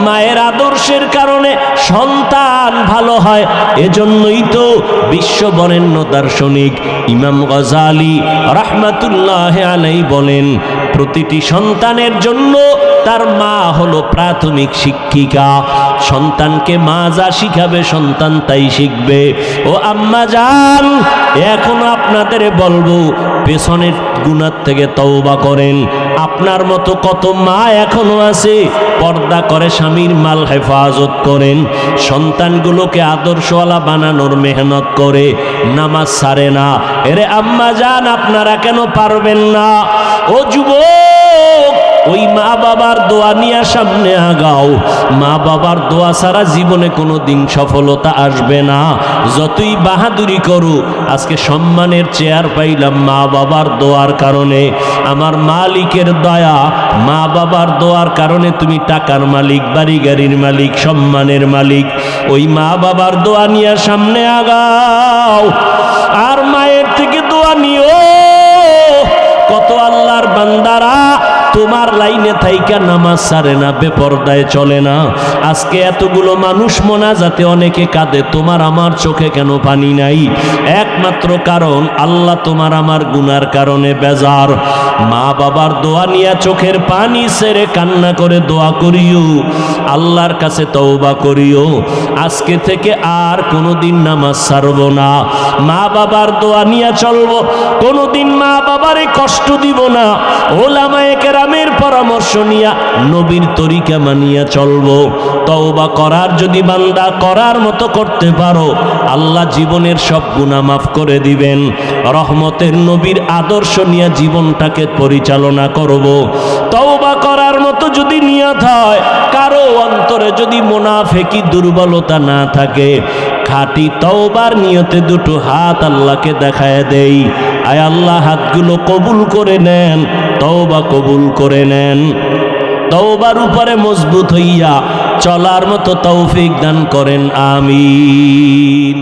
মায়ের আদর্শের কারণে সন্তান ভালো হয়। এজন্যই তো বিশ্ব বরেণ্য দার্শনিক ইমাম গজালি রাহমাতুল্লাহ আলাইহি বলেন, প্রতিটি সন্তানের জন্য তার মা হলো প্রাথমিক শিক্ষিকা। সন্তানকে মা যা শিখাবে সন্তান তাই শিখবে। ও আম্মা জান, এখনো আপনাদের বলবো, পেছনের গুনাহ থেকে তওবা করেন। আপনার মতো কত মা এখনো আছে পর্দা করে স্বামীর মাল হেফাজত করেন, সন্তানগুলোকে আদর্শওয়ালা বানানোর মেহনত করে, নামাজ ছাড়ে না। এরে আম্মা জান, আপনারা কেন পারবেন না? ও যুবক, ওই মা বাবার দোয়া নিয়ে সামনে আগাও। মা বাবার দোয়া ছাড়া জীবনে কোনো দিন সফলতা আসবে না। যতই বাহাদুরি করো, আজকে সম্মানের চেয়ার পাইলাম মা বাবার দোয়ার কারণে। আমার মালিকের দয়া, মা বাবার দোয়ার কারণে তুমি টাকার মালিক, বাড়ি গাড়ির মালিক, সম্মানের মালিক। ওই মা বাবার দোয়া নিয়ে সামনে আগাও, আর মায়ের থেকে দোয়া নিও। কত আল্লাহর বান্দারা তোমার লাইনে থাইকা নামাজ ছাড়ে না, বেপরদায় চলে না। আজকে এতগুলো মানুষ মোনাজাতে অনেকে কাঁদে, তোমার আমার চোখে কেন পানি নাই? একমাত্র কারণ আল্লাহ তোমার আমার গুনার কারণে বেজার। মা বাবার দোয়া নিয়ে চোখের পানি ছেড়ে কান্না করে দোয়া করিও, আল্লাহর কাছে তওবা করিও। আজকে থেকে আর কোনোদিন নামাজ ছাড়ব না, মা বাবার দোয়া নিয়ে চলবো, কোনোদিন মা বাবারে কষ্ট দিব না। ওলামায়ে কেরামের পরামর্শ নিয়া নবীর তরিকা মানিয়া চলবো। তওবা করার যদি বান্দা করার মতো করতে পারো, আল্লাহ জীবনের সব গুনাহ মাফ করে দিবেন। রহমতের নবীর আদর্শ নিয়ে জীবনটাকে পরিচালনা করব। তওবা করার মতো যদি নিয়ত হয়, কারো অন্তরে যদি মুনাফিকি দুর্বলতা না থাকে, খাঁটি তওবার নিয়তে দুটো হাত আল্লাহকে দেখায় দেই। আয় আল্লাহ, হাতগুলো কবুল করে নেন, তওবা কবুল করে নেন। তওবার উপরে মজবুত হইয়া চলার মতো তৌফিক দান করেন, আমিন।